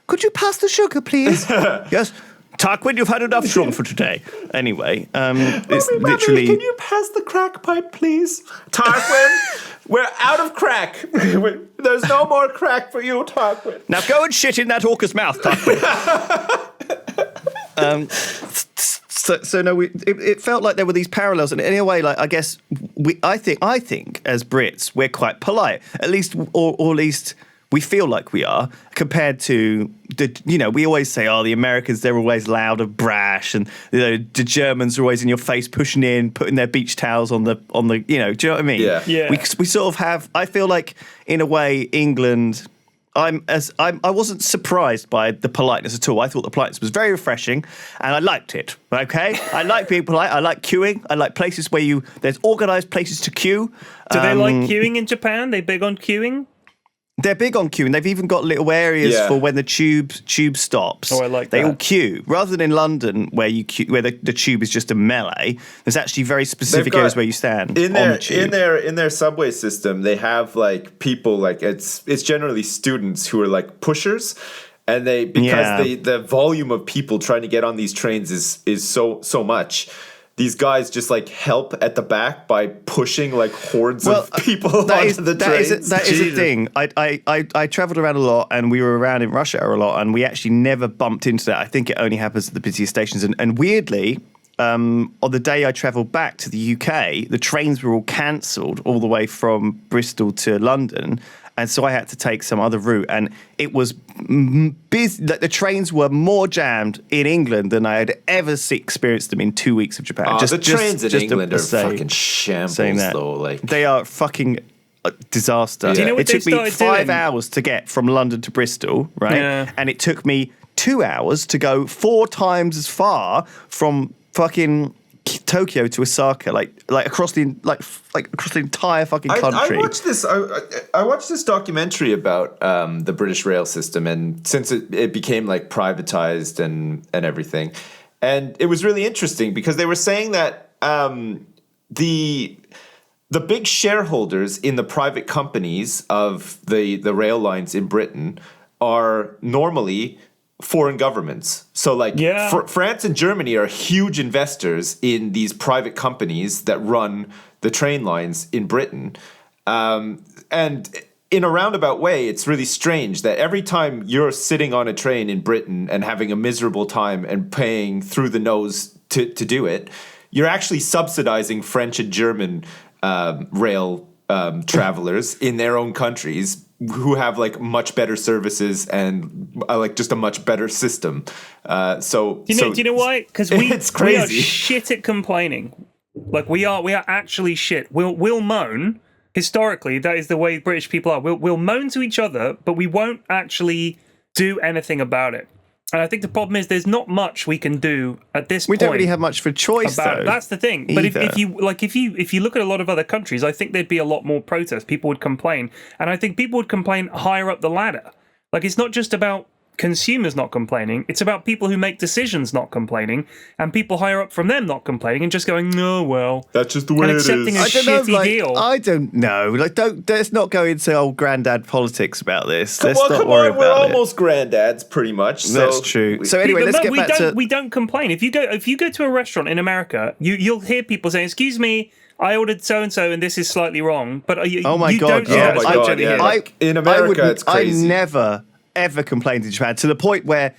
Speaker 1: could you pass the sugar, please?" Yes. Tarquin, you've had enough sugar for today. Anyway, it's literally.
Speaker 3: Can you pass the crack pipe, please? Tarquin, we're out of crack. There's no more crack for you, Tarquin.
Speaker 1: Now go and shit in that orca's mouth, Tarquin. So no, it felt like there were these parallels, and in a way, like I guess I think as Brits we're quite polite, at least, or at least we feel like we are, compared to we always say, oh, the Americans, they're always loud and brash, and the Germans are always in your face, pushing in, putting their beach towels on the do you know what I mean?
Speaker 3: Yeah.
Speaker 1: We sort of have. I feel like in a way England. I wasn't surprised by the politeness at all. I thought the politeness was very refreshing, and I liked it. Okay, I like being polite. I like queuing. I like places where there's organised places to queue.
Speaker 2: Do they like queuing in Japan? They big on queuing?
Speaker 1: They're big on queuing. They've even got little areas
Speaker 3: Yeah.
Speaker 1: for when the tube stops.
Speaker 2: Oh, I like
Speaker 1: they
Speaker 2: that.
Speaker 1: all queue rather than in London where where the tube is just a melee. There's actually very specific
Speaker 3: got-
Speaker 1: areas where you stand
Speaker 3: in
Speaker 1: on
Speaker 3: their
Speaker 1: the tube.
Speaker 3: in their subway system, they have like people like it's generally students who are like pushers, and the volume of people trying to get on these trains is so much. These guys just like help at the back by pushing like hordes of people onto the trains.
Speaker 1: That is a thing. I travelled around a lot, and we were around in rush hour a lot, and we actually never bumped into that. I think it only happens at the busiest stations. And weirdly, on the day I travelled back to the UK, the trains were all cancelled all the way from Bristol to London. And so I had to take some other route, and it was busy. The trains were more jammed in England than I had ever experienced them in 2 weeks of Japan.
Speaker 3: The trains in England are fucking shambles, though. Like
Speaker 1: they are fucking disaster.
Speaker 2: Do you know what
Speaker 1: it took
Speaker 2: they
Speaker 1: me
Speaker 2: started
Speaker 1: 5
Speaker 2: doing?
Speaker 1: hours to get from London to Bristol, right?
Speaker 2: Yeah.
Speaker 1: And it took me 2 hours to go 4 times as far from fucking Tokyo to Osaka, like across the across the entire fucking country.
Speaker 3: I watched this. I watched this documentary about the British rail system, and since it became like privatized and everything, and it was really interesting because they were saying that the big shareholders in the private companies of the rail lines in Britain are normally foreign governments. So like France and Germany are huge investors in these private companies that run the train lines in Britain. And in a roundabout way, it's really strange that every time you're sitting on a train in Britain and having a miserable time and paying through the nose to do it, you're actually subsidizing French and German rail travelers in their own countries who have like much better services and like just a much better system. Do
Speaker 2: you know why? Because we are
Speaker 3: crazy.
Speaker 2: shit at complaining. Like we are actually shit. We'll moan. Historically, that is the way British people are. We'll moan to each other, but we won't actually do anything about it. And I think the problem is there's not much we can do at this point.
Speaker 1: We don't really have much of a choice,
Speaker 2: about
Speaker 1: though.
Speaker 2: it. That's the thing. But if you look at a lot of other countries, I think there'd be a lot more protest. People would complain, and I think people would complain higher up the ladder. Like it's not just about consumers not complaining; it's about people who make decisions not complaining, and people higher up from them not complaining and just going, "No, well,
Speaker 3: that's just the way
Speaker 2: and
Speaker 3: it
Speaker 2: accepting
Speaker 3: is."
Speaker 2: a
Speaker 1: I don't know,
Speaker 2: shitty
Speaker 1: like,
Speaker 2: deal.
Speaker 1: I don't know. Like, let's not go into old granddad politics about this. Let's
Speaker 3: Well,
Speaker 1: not
Speaker 3: come
Speaker 1: worry
Speaker 3: on, we're
Speaker 1: about it.
Speaker 3: almost granddads, pretty much. So
Speaker 1: That's true. So anyway, let's get back to.
Speaker 2: We don't complain. If you go to a restaurant in America, you'll hear people saying, "Excuse me, I ordered so and so, and this is slightly wrong." But
Speaker 1: Oh my God,
Speaker 2: don't
Speaker 1: yeah.
Speaker 3: Oh my God, yeah. Like, in America, it's crazy.
Speaker 1: I never ever complained in Japan to the point where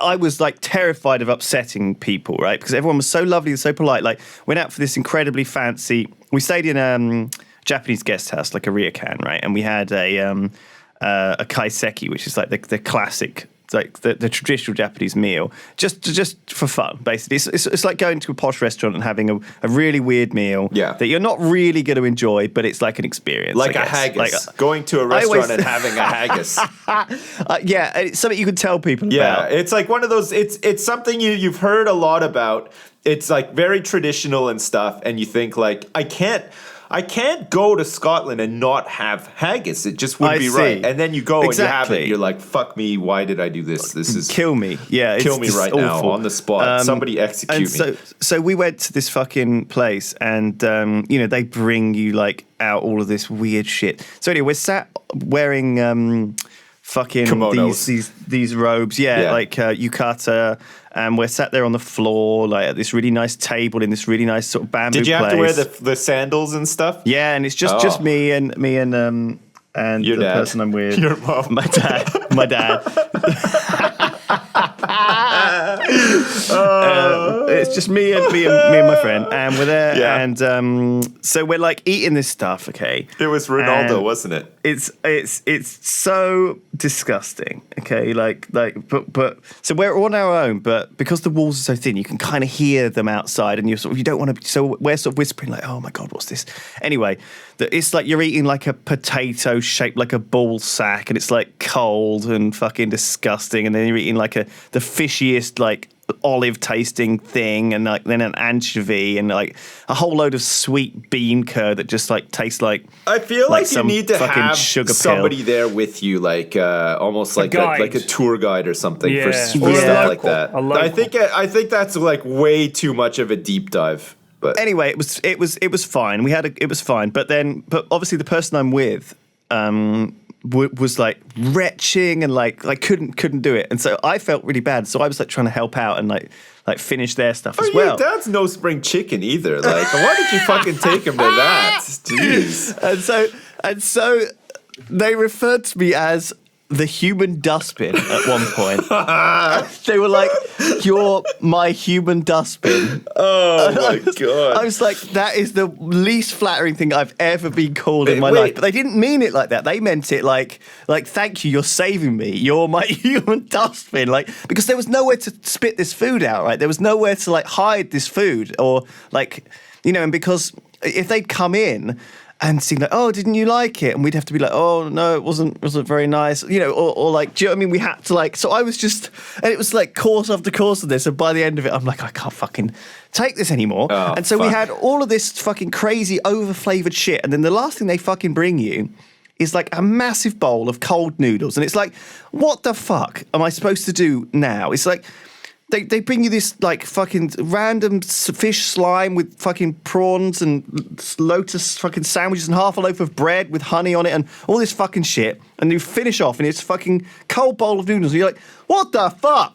Speaker 1: I was like terrified of upsetting people, right? Because everyone was so lovely and so polite. Like, went out for this incredibly fancy. We stayed in a Japanese guest house, like a ryokan, right? And we had a kaiseki, which is like the classic. It's like the traditional Japanese meal, just for fun, basically. It's like going to a posh restaurant and having a really weird meal that you're not really going to enjoy, but it's like an experience.
Speaker 3: Like a haggis. Going to a restaurant and having a haggis.
Speaker 1: Yeah, it's something you can tell people about.
Speaker 3: Yeah, it's like one of those, it's something you've heard a lot about. It's like very traditional and stuff, and you think like, I can't go to Scotland and not have haggis. It just wouldn't be right. And then you go and you have it. And you're like, fuck me. Why did I do this? This is
Speaker 1: kill me. Yeah,
Speaker 3: kill me right now on the spot. Somebody execute me.
Speaker 1: So we went to this fucking place, and they bring you like out all of this weird shit. So anyway, we're sat wearing fucking
Speaker 3: kimonos.
Speaker 1: these robes, like yukata. And we're sat there on the floor, like at this really nice table in this really nice sort of bamboo place.
Speaker 3: Did you have to wear the sandals and stuff?
Speaker 1: Yeah, and it's just me and
Speaker 3: your
Speaker 1: the
Speaker 3: dad.
Speaker 1: person I'm with.
Speaker 3: Your mom.
Speaker 1: My dad. It's just me and my friend, and we're there, and so we're like eating this stuff. Okay,
Speaker 3: it was Ronaldo, wasn't it?
Speaker 1: It's so disgusting. Okay, but so we're on our own, but because the walls are so thin, you can kind of hear them outside, and you don't want to. So we're sort of whispering like, "Oh my God, what's this?" Anyway, it's like you're eating like a potato shaped like a ball sack, and it's like cold and fucking disgusting, and then you're eating like the fishiest like olive tasting thing, and like then an anchovy and like a whole load of sweet bean curd that just like tastes like.
Speaker 3: I feel like you need to
Speaker 1: have
Speaker 3: have somebody there with you, like almost like a tour guide or something for stuff like that. I think that's like way too much of a deep dive. But
Speaker 1: anyway, it was fine. It was fine, but obviously the person I'm with was like retching and like couldn't do it, and so I felt really bad. So I was like trying to help out and like finish their stuff as well.
Speaker 3: Your dad's no spring chicken either. Like, why did you fucking take him to that? Jeez.
Speaker 1: And so they referred to me as the human dustbin at one point. They were like, "You're my human dustbin."
Speaker 3: Oh my God.
Speaker 1: I was like, that is the least flattering thing I've ever been called in my life. But they didn't mean it like that. They meant it like thank you, you're saving me. You're my human dustbin. Like, because there was nowhere to spit this food out, right? There was nowhere to like hide this food or like, and because if they'd come in and seem like, "Oh, didn't you like it?" And we'd have to be like, "Oh, no, it wasn't very nice," or like, do you know what I mean? We had to like, so I was just, and it was like course after course of this, and by the end of it, I'm like, I can't fucking take this anymore.
Speaker 3: Oh,
Speaker 1: and so we had all of this fucking crazy over-flavored shit, and then the last thing they fucking bring you is like a massive bowl of cold noodles, and it's like, what the fuck am I supposed to do now? It's like, They bring you this like fucking random fish slime with fucking prawns and lotus fucking sandwiches and half a loaf of bread with honey on it and all this fucking shit, and you finish off and it's fucking cold bowl of noodles and you're like, what the fuck?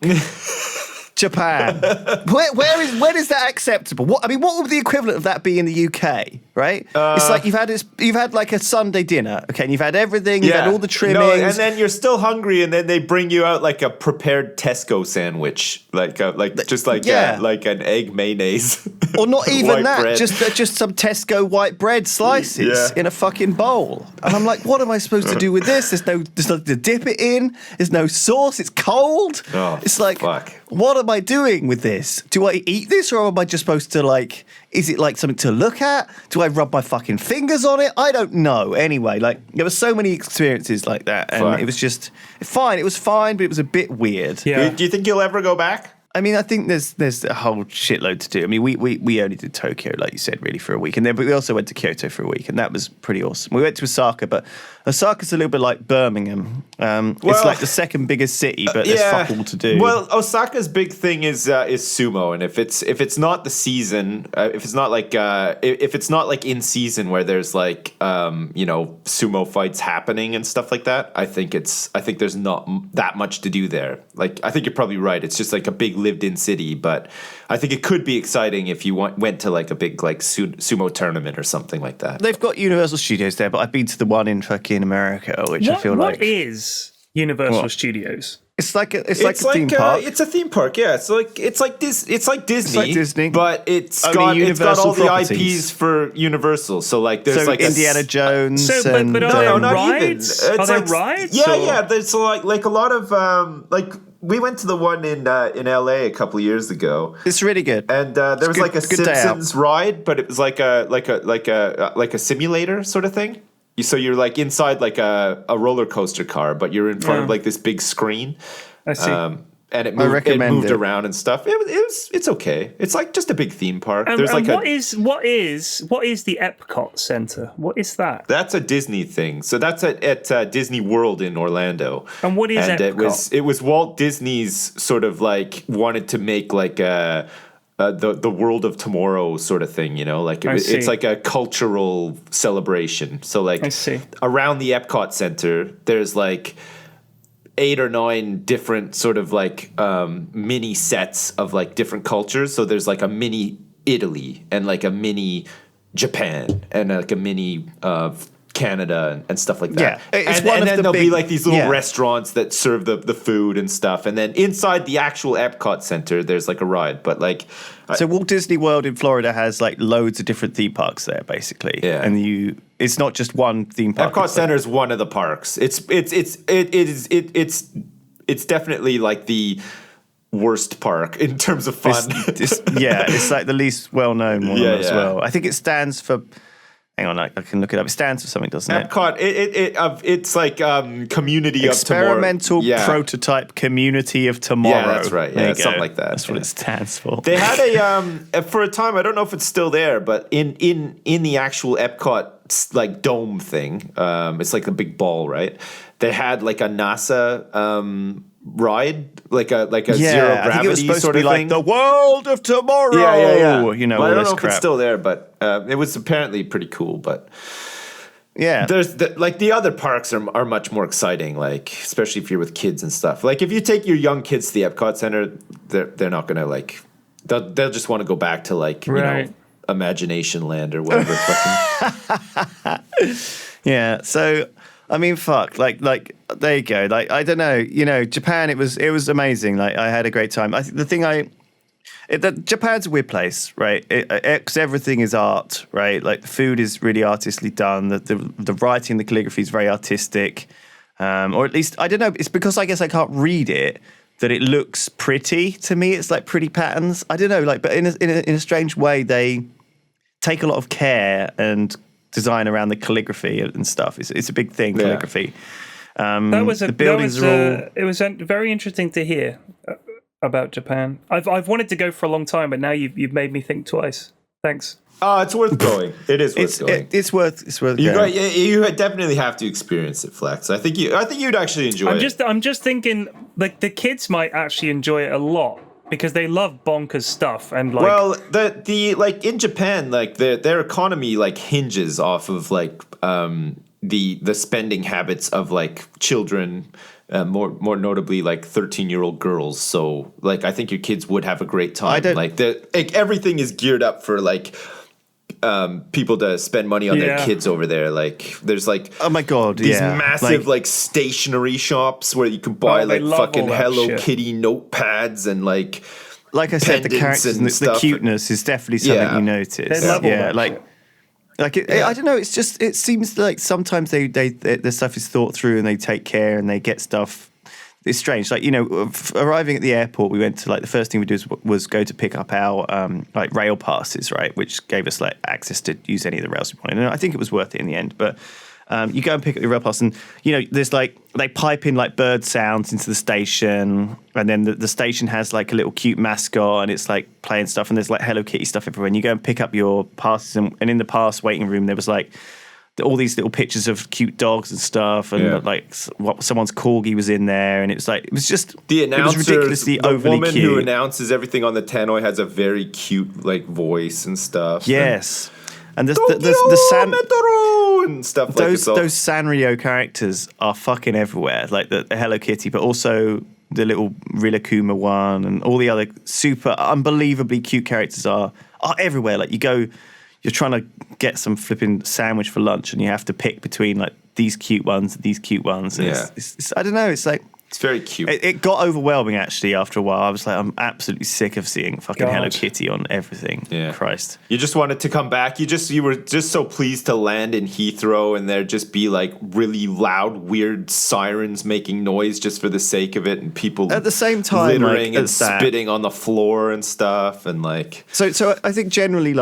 Speaker 1: Japan. Where is that acceptable? What would the equivalent of that be in the UK? Right? It's like you've had like a Sunday dinner, okay, and you've had everything, you've had all the trimmings,
Speaker 3: and then you're still hungry, and then they bring you out like a prepared Tesco sandwich, like an egg mayonnaise,
Speaker 1: or not even that,
Speaker 3: bread.
Speaker 1: just some Tesco white bread slices in a fucking bowl, and I'm like, what am I supposed to do with this? There's nothing to dip it in. There's no sauce. It's cold.
Speaker 3: Oh,
Speaker 1: it's like,
Speaker 3: fuck.
Speaker 1: What am I doing with this? Do I eat this, or am I just supposed to like? Is it like something to look at? Do I rub my fucking fingers on it? I don't know. Anyway, like there were so many experiences like that, and it was just fine. It was fine, but it was a bit weird.
Speaker 2: Yeah.
Speaker 3: Do you think you'll ever go back?
Speaker 1: I mean, I think there's a whole shitload to do. I mean, we only did Tokyo, like you said, really for a week, and then we also went to Kyoto for a week, and that was pretty awesome. We went to Osaka, but Osaka's a little bit like Birmingham. It's like the second biggest city, but there's fuck all to do.
Speaker 3: Well, Osaka's big thing is sumo, and if it's not the season, if it's not like in season where there's like sumo fights happening and stuff like that, I think there's not that much to do there. Like I think you're probably right. It's just like a big lived-in city, but I think it could be exciting if you went to like a big like sumo tournament or something like that.
Speaker 1: They've got Universal Studios there, but I've been to the one in fucking America, which I feel like.
Speaker 2: What is Universal Studios?
Speaker 1: It's like a theme park.
Speaker 3: It's a theme park, yeah. It's like Disney. It's like Disney, but it's got all the
Speaker 1: properties.
Speaker 3: IPs for Universal. So like there's like
Speaker 1: Indiana Jones.
Speaker 2: But are there
Speaker 3: not
Speaker 2: rides?
Speaker 3: even.
Speaker 2: Are there rides?
Speaker 3: Yeah. There's like a lot of like. We went to the one in LA a couple of years ago.
Speaker 1: It's really good,
Speaker 3: and there was like a Simpsons ride, but it was like a simulator sort of thing. So you're like inside like a roller coaster car, but you're in front of like this big screen.
Speaker 2: I see.
Speaker 3: And it moved around and stuff. It's okay. It's like just a big theme park. There's like
Speaker 2: what is the Epcot Center? What is that?
Speaker 3: That's a Disney thing. So that's at Disney World in Orlando.
Speaker 2: And what is Epcot?
Speaker 3: It was Walt Disney's sort of like wanted to make like the world of tomorrow sort of thing, like it's like a cultural celebration. So like around the Epcot Center, there's like 8 or 9 different sort of like mini sets of like different cultures. So there's like a mini Italy and like a mini Japan and like a mini Canada and stuff like that.
Speaker 1: Yeah,
Speaker 3: and then there'll be like these little restaurants that serve the food and stuff. And then inside the actual Epcot Center, there's like a ride. But like,
Speaker 1: so Walt Disney World in Florida has like loads of different theme parks there, basically.
Speaker 3: Yeah,
Speaker 1: and it's not just one theme park.
Speaker 3: Epcot Center is one of the parks. It's definitely like the worst park in terms of fun.
Speaker 1: It's like the least well-known one as well. I think it stands for. Hang on, I can look it up. It stands for something, doesn't it?
Speaker 3: Epcot, it's like community
Speaker 1: Experimental
Speaker 3: of tomorrow.
Speaker 1: Prototype Community of Tomorrow.
Speaker 3: Yeah, that's right. Yeah, something like that.
Speaker 1: That's what it stands for.
Speaker 3: They had for a time, I don't know if it's still there, but in the actual Epcot like dome thing, it's like a big ball, right? They had like a NASA ride, like a zero gravity
Speaker 1: I think it was supposed
Speaker 3: sort
Speaker 1: to be
Speaker 3: of
Speaker 1: like
Speaker 3: thing.
Speaker 1: the world of tomorrow.
Speaker 3: Yeah.
Speaker 1: All
Speaker 3: I don't know
Speaker 1: this
Speaker 3: if
Speaker 1: crap.
Speaker 3: it's still there, but it was apparently pretty cool. But
Speaker 1: yeah,
Speaker 3: there's the other parks are much more exciting, like especially if you're with kids and stuff. Like if you take your young kids to the Epcot Center, they're not gonna like. They'll just want to go back to like Imagination Land or whatever.
Speaker 1: Yeah. So. I mean, fuck. Like, there you go. Like, I don't know. Japan. It was amazing. Like, I had a great time. I think the thing Japan's a weird place, right? Because everything is art, right? Like, the food is really artistically done. The writing, the calligraphy is very artistic, or at least I don't know. It's because I guess I can't read it that it looks pretty to me. It's like pretty patterns. I don't know. Like, but in a strange way, they take a lot of care and design around the calligraphy and stuff. It's a big thing, calligraphy.
Speaker 2: It was very interesting to hear about Japan. I've wanted to go for a long time, but now you've made me think twice. Thanks.
Speaker 3: It's worth going. It is worth going.
Speaker 1: It's worth going.
Speaker 3: You definitely have to experience it, Flex. I think you'd actually enjoy it. I'm
Speaker 2: just thinking like the kids might actually enjoy it a lot. Because they love bonkers stuff and like.
Speaker 3: Well, the like in Japan, like their economy like hinges off of like the spending habits of like children more notably like 13-year-old girls. So like I think your kids would have a great time. Like everything is geared up for like people to spend money on their kids over there. Like there's like
Speaker 1: oh my god,
Speaker 3: these massive like stationery shops where you can buy like fucking Hello Kitty notepads and like
Speaker 1: I said, the characters and the cuteness is definitely something you notice.
Speaker 2: They love all that
Speaker 1: shit. I don't know. It's just it seems like sometimes the stuff is thought through and they take care and they get stuff. It's strange. Like, you know, arriving at the airport, we went to like the first thing we did was go to pick up our like rail passes, right, which gave us like access to use any of the rails we wanted. And I think it was worth it in the end. But you go and pick up your rail pass, and you know, there's like they pipe in like bird sounds into the station, and then the station has like a little cute mascot, and it's like playing stuff, and there's like Hello Kitty stuff everywhere. And you go and pick up your passes, and in the pass waiting room there was like all these little pictures of cute dogs and stuff, and like someone's corgi was in there, and it was just
Speaker 3: the announcer,
Speaker 1: it was ridiculously
Speaker 3: the
Speaker 1: overly
Speaker 3: woman
Speaker 1: cute.
Speaker 3: Who announces everything on the tannoy has a very cute like voice and stuff.
Speaker 1: Yes, and the
Speaker 3: Metro and stuff
Speaker 1: those
Speaker 3: like
Speaker 1: those Sanrio characters are fucking everywhere, like the Hello Kitty, but also the little Rilakkuma one, and all the other super unbelievably cute characters are everywhere. Like you're trying to get some flipping sandwich for lunch, and you have to pick between like these cute ones and these cute ones. And it's I don't know. It's like
Speaker 3: it's very cute.
Speaker 1: It got overwhelming actually after a while. I was like, I'm absolutely sick of seeing fucking Hello Kitty on everything.
Speaker 3: Yeah.
Speaker 1: Christ.
Speaker 3: You just wanted to come back. You were just so pleased to land in Heathrow and there just be like really loud, weird sirens making noise just for the sake of it, and people
Speaker 1: at the same time
Speaker 3: littering and spitting on the floor and stuff, and like
Speaker 1: so I think generally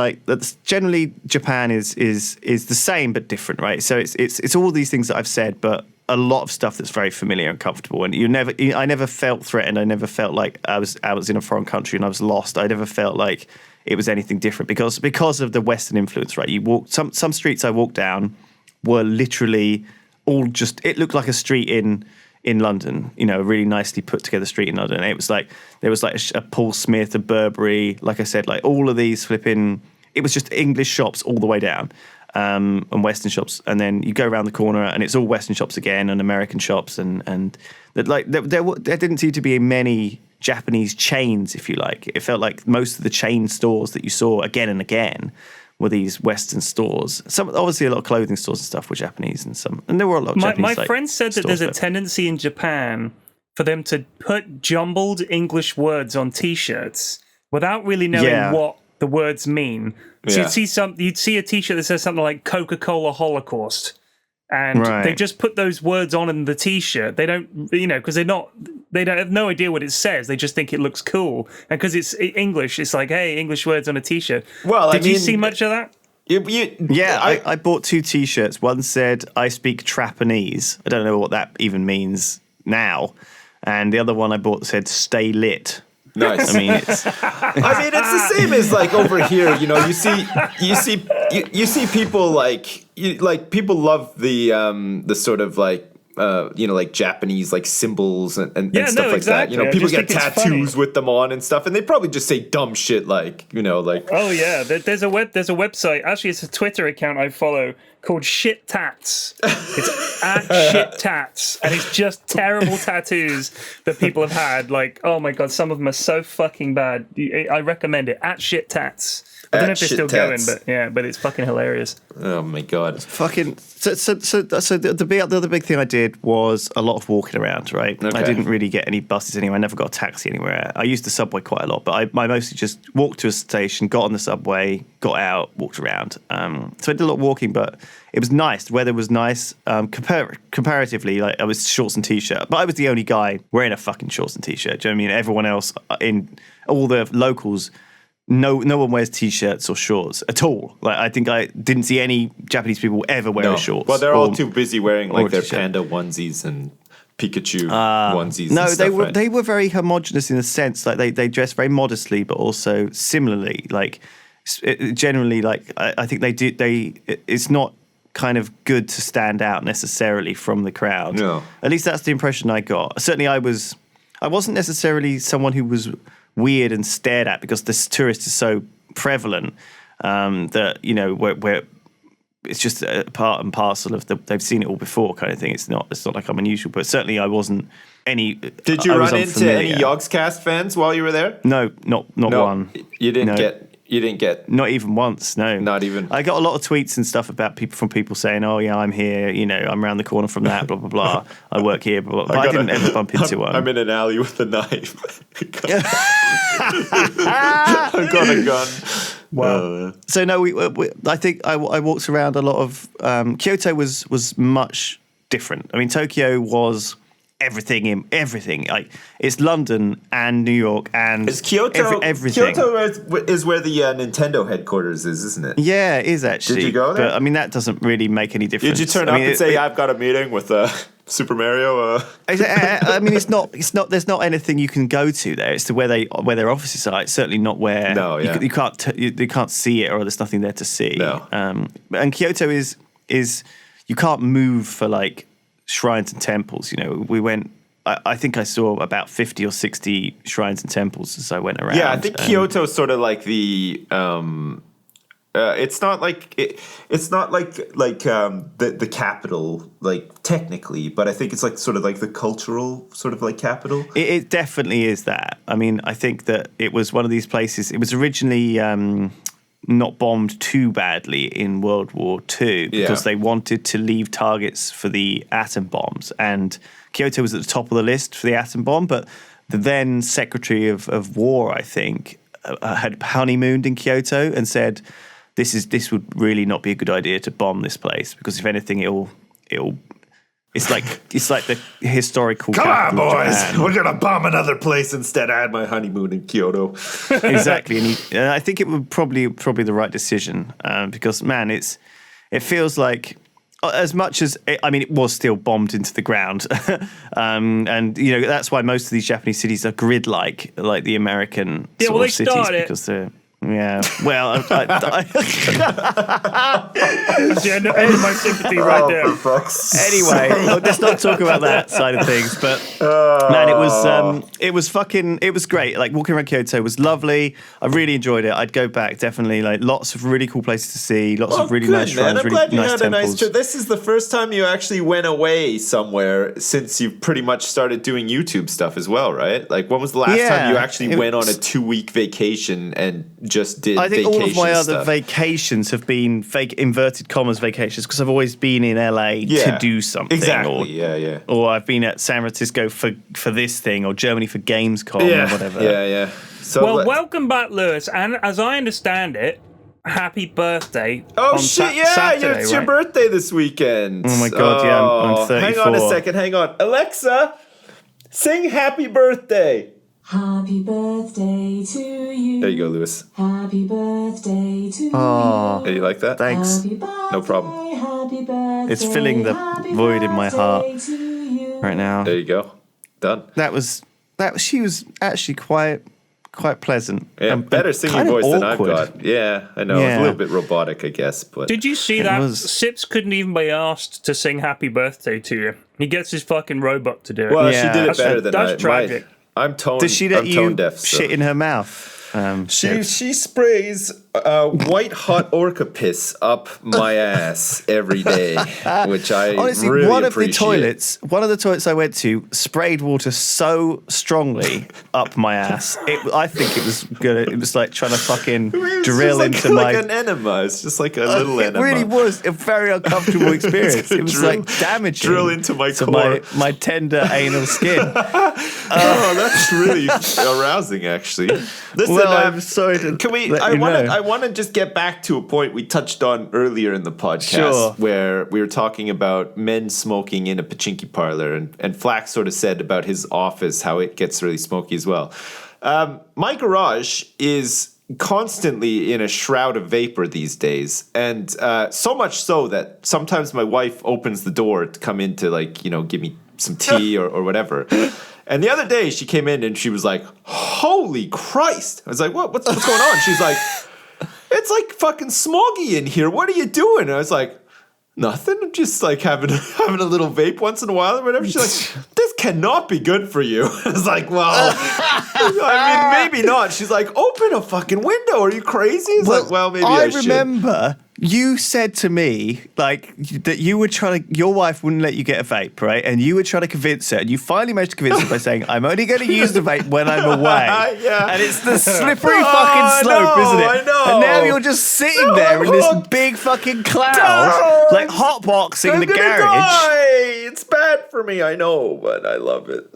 Speaker 1: Japan is the same but different, right? So it's all these things that I've said, but a lot of stuff that's very familiar and comfortable, and I never felt threatened. I never felt like I was in a foreign country and I was lost. I never felt like it was anything different because of the Western influence, right? You walk some streets I walked down were literally all just, it looked like a street in London, you know, a really nicely put together street in London. It was like there was like a Paul Smith, a Burberry, like I said, like all of these flipping. It was just English shops all the way down. And Western shops, and then you go around the corner, and it's all Western shops again, and American shops, and that like there didn't seem to be many Japanese chains, if you like. It felt like most of the chain stores that you saw again and again were these Western stores. Some obviously a lot of clothing stores and stuff were Japanese, and there were a lot of Japanese.
Speaker 2: My friend said that there's a tendency in Japan for them to put jumbled English words on T-shirts without really knowing what the words mean. So you'd see a T-shirt that says something like Coca-Cola Holocaust, and they just put those words on in the T-shirt. They don't, because they don't have no idea what it says. They just think it looks cool, and because it's English, it's like, hey, English words on a T-shirt. Well, did you see much of that?
Speaker 1: I bought 2 T-shirts. One said "I speak Trapanese." I don't know what that even means now, and the other one I bought said "Stay lit."
Speaker 3: Nice.
Speaker 1: I mean, it's
Speaker 3: the same as like over here. You know, you see people like people love the sort of like like Japanese like symbols and stuff like that. You know, people get tattoos with them on and stuff, and they probably just say dumb shit like
Speaker 2: oh yeah, there's a website. Actually, it's a Twitter account I follow called Shit Tats. It's at Shit Tats, and it's just terrible tattoos that people have had. Like, oh my god, some of them are so fucking bad. I recommend it. At Shit Tats. I don't know if they're still going, but it's fucking hilarious.
Speaker 3: Oh my god,
Speaker 1: fucking. So the other big thing I did was a lot of walking around. Right, I didn't really get any buses anywhere. I never got a taxi anywhere. I used the subway quite a lot, but I mostly just walked to a station, got on the subway, got out, walked around. So I did a lot of walking, but it was nice. The weather was nice. Comparatively, like I was shorts and t-shirt, but I was the only guy wearing a fucking shorts and t-shirt. Do you know what I mean? Everyone else in all the locals. No one wears t-shirts or shorts at all. Like I think I didn't see any Japanese people ever wearing shorts.
Speaker 3: Well, they're all too busy wearing like their panda onesies and Pikachu onesies.
Speaker 1: No,
Speaker 3: and stuff,
Speaker 1: they were very homogenous in a sense. Like they dress very modestly, but also similarly. Like generally, like I think they do. It's not kind of good to stand out necessarily from the crowd.
Speaker 3: No.
Speaker 1: At least that's the impression I got. Certainly, I wasn't necessarily someone who was weird and stared at because this tourist is so prevalent that where it's just a part and parcel of they've seen it all before kind of thing. It's not like I'm unusual, but certainly I wasn't any.
Speaker 3: Did you run into any Yogscast fans while you were there?
Speaker 1: No, not one.
Speaker 3: You didn't get. You didn't get.
Speaker 1: Not even once. No,
Speaker 3: not even.
Speaker 1: I got a lot of tweets and stuff about people saying, "Oh yeah, I'm here. You know, I'm around the corner from that. Blah blah blah. I work here. Blah, blah. But I didn't ever bump into one.
Speaker 3: I'm in an alley with a knife. I've got a gun.
Speaker 1: Well, so no, I think I walked around a lot of. Kyoto was much different. I mean, Tokyo was everything. Like it's London and New York and
Speaker 3: it's Kyoto.
Speaker 1: Everything.
Speaker 3: Kyoto is where the Nintendo headquarters is, isn't it?
Speaker 1: Yeah, it is actually.
Speaker 3: Did you go there?
Speaker 1: But I mean, that doesn't really make any difference.
Speaker 3: Did you turn up and say, "I've got a meeting with Super Mario"?
Speaker 1: I mean, it's not. There's not anything you can go to there. It's to where their offices are. It's certainly not where.
Speaker 3: No, yeah.
Speaker 1: You can't see it, or there's nothing there to see.
Speaker 3: No.
Speaker 1: And Kyoto is you can't move for like shrines and temples. You know, we went. I think I saw about 50 or 60 shrines and temples as I went around.
Speaker 3: Yeah, I think Kyoto is sort of like the. It's not like the capital, like technically, but I think it's like sort of like the cultural sort of like capital.
Speaker 1: It definitely is that. I mean, I think that it was one of these places. It was originally not bombed too badly in World War II because they wanted to leave targets for the atom bombs, and Kyoto was at the top of the list for the atom bomb. But the then Secretary of War, I think, had honeymooned in Kyoto and said, This would really not be a good idea to bomb this place because if anything, it'll. It's like the historical.
Speaker 3: Come on, boys!
Speaker 1: Japan.
Speaker 3: We're gonna bomb another place instead. I had my honeymoon in Kyoto.
Speaker 1: Exactly, and I think it would probably the right decision because man, it feels like as much as it was still bombed into the ground, and you know that's why most of these Japanese cities are grid-like the American sort of cities because they're. Yeah, well,
Speaker 2: ended my sympathy right there.
Speaker 1: Anyway, let's not talk about that side of things. But man, it was great. Like walking around Kyoto was lovely. I really enjoyed it. I'd go back definitely. Like lots of really cool places to see. Lots of really nice shrines.
Speaker 3: I'm glad you had
Speaker 1: temples.
Speaker 3: a nice trip. This is the first time you actually went away somewhere since you've pretty much started doing YouTube stuff as well, right? Like when was the last time you actually went on a 2-week vacation and just did.
Speaker 1: I think all of my
Speaker 3: stuff.
Speaker 1: other vacations have been fake inverted commas vacations because I've always been in LA to do something.
Speaker 3: Exactly.
Speaker 1: Or I've been at San Francisco for this thing, or Germany for Gamescom or whatever.
Speaker 3: Yeah. So
Speaker 2: welcome back, Lewis. And as I understand it, happy birthday.
Speaker 3: Oh shit!
Speaker 2: Saturday,
Speaker 3: it's your birthday this weekend.
Speaker 1: Oh my god! Yeah, I'm 34.
Speaker 3: Hang on a second. Hang on, Alexa, sing "Happy Birthday."
Speaker 4: Happy birthday to you.
Speaker 3: There you go, Lewis.
Speaker 4: Happy birthday to you.
Speaker 3: Hey, you like that?
Speaker 1: Thanks.
Speaker 3: No problem.
Speaker 4: Happy birthday.
Speaker 1: It's filling the void in my heart right now.
Speaker 3: There you go. Done.
Speaker 1: That was. She was actually quite pleasant.
Speaker 3: Yeah, better singing voice than I've got. Yeah, I know. It's a
Speaker 1: Yeah.
Speaker 3: little bit robotic, I guess. But
Speaker 2: Did you see that? Sips couldn't even be asked to sing happy birthday to you. He gets his fucking robot to do it.
Speaker 3: well,
Speaker 1: Yeah.
Speaker 3: she did it better than I.
Speaker 2: That's tragic.
Speaker 3: I'm tone.
Speaker 1: Does she let
Speaker 3: I'm
Speaker 1: you
Speaker 3: tone deaf. So.
Speaker 1: shit in her mouth?
Speaker 3: She sprays white hot orca piss up my ass every day, which I
Speaker 1: Honestly,
Speaker 3: really
Speaker 1: one
Speaker 3: appreciate.
Speaker 1: of the toilets I went to sprayed water so strongly up my ass. I think it was good. It was like trying to fucking drill into
Speaker 3: like
Speaker 1: my.
Speaker 3: an enema. It's just like a little
Speaker 1: It
Speaker 3: enema.
Speaker 1: really was a very uncomfortable experience. It was like damaging.
Speaker 3: drill into my
Speaker 1: to
Speaker 3: core.
Speaker 1: my tender anal skin.
Speaker 3: Oh, that's really arousing, actually. Listen,
Speaker 1: Well, I'm sorry to
Speaker 3: can we?
Speaker 1: let
Speaker 3: I
Speaker 1: you
Speaker 3: want to.
Speaker 1: know.
Speaker 3: I want to just get back to a point we touched on earlier in the podcast,
Speaker 1: Sure.
Speaker 3: where we were talking about men smoking in a pachinki parlor, and Flax sort of said about his office how it gets really smoky as well. My garage is constantly in a shroud of vapor these days, and so much so that sometimes my wife opens the door to come in to give me some tea or whatever. And the other day she came in and she was like, "Holy Christ!" I was like, "What's going on?" She's like, "It's like fucking smoggy in here. What are you doing?" And I was like, "Nothing. I'm just like having a little vape once in a while or whatever." She's like, "This cannot be good for you." I was like, "Well, I mean, maybe not." She's like, "Open a fucking window. Are you crazy?" It's like, "Well, maybe I should."
Speaker 1: remember You said to me like that you were trying to. Your wife wouldn't let you get a vape, right? And you were trying to convince her, and you finally managed to convince her by saying, "I'm only going to use the vape when I'm away."
Speaker 3: Yeah.
Speaker 1: And it's the slippery fucking slope, isn't it?
Speaker 3: I know.
Speaker 1: And now you're just sitting there in this big fucking cloud, like hotboxing the garage.
Speaker 3: Die. It's bad for me, I know, but I love it.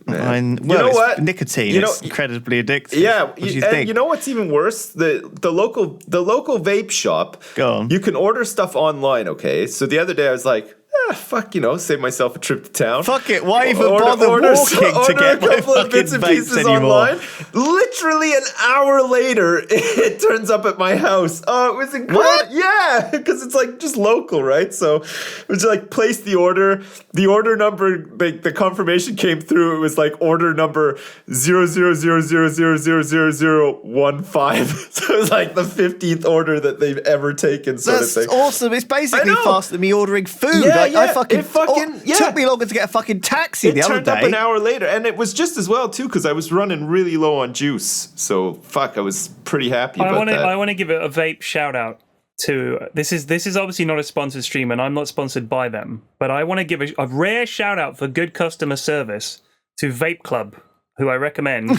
Speaker 3: Man.
Speaker 1: Well,
Speaker 3: you know
Speaker 1: it's
Speaker 3: what?
Speaker 1: nicotine. it's incredibly addictive.
Speaker 3: Yeah,
Speaker 1: What do you
Speaker 3: and
Speaker 1: think?
Speaker 3: you know what's even worse? The local vape shop.
Speaker 1: Go on.
Speaker 3: You can order stuff online. Okay, so the other day I was like, fuck, save myself a trip to town.
Speaker 1: Fuck it. Why even bother walking to get my fucking vapes anymore?
Speaker 3: Literally an hour later, it turns up at my house. Oh, it was incredible.
Speaker 1: What?
Speaker 3: Yeah, because it's like just local, right? So it was like place the order. The order number, the confirmation came through. It was like order number 000000015. So it was like the 15th order that they've ever taken. Sort
Speaker 1: That's
Speaker 3: of thing.
Speaker 1: awesome. It's basically
Speaker 3: I know.
Speaker 1: faster than me ordering food.
Speaker 3: Yeah,
Speaker 1: like,
Speaker 3: yeah. It
Speaker 1: took me longer to get a fucking taxi the other
Speaker 3: turned up
Speaker 1: day.
Speaker 3: an hour later, and it was just as well too because I was running really low on juice. So fuck, I was pretty happy about that.
Speaker 2: I want to give a vape shout out to this is obviously not a sponsored stream, and I'm not sponsored by them, but I want to give a rare shout out for good customer service to Vape Club, who I recommend.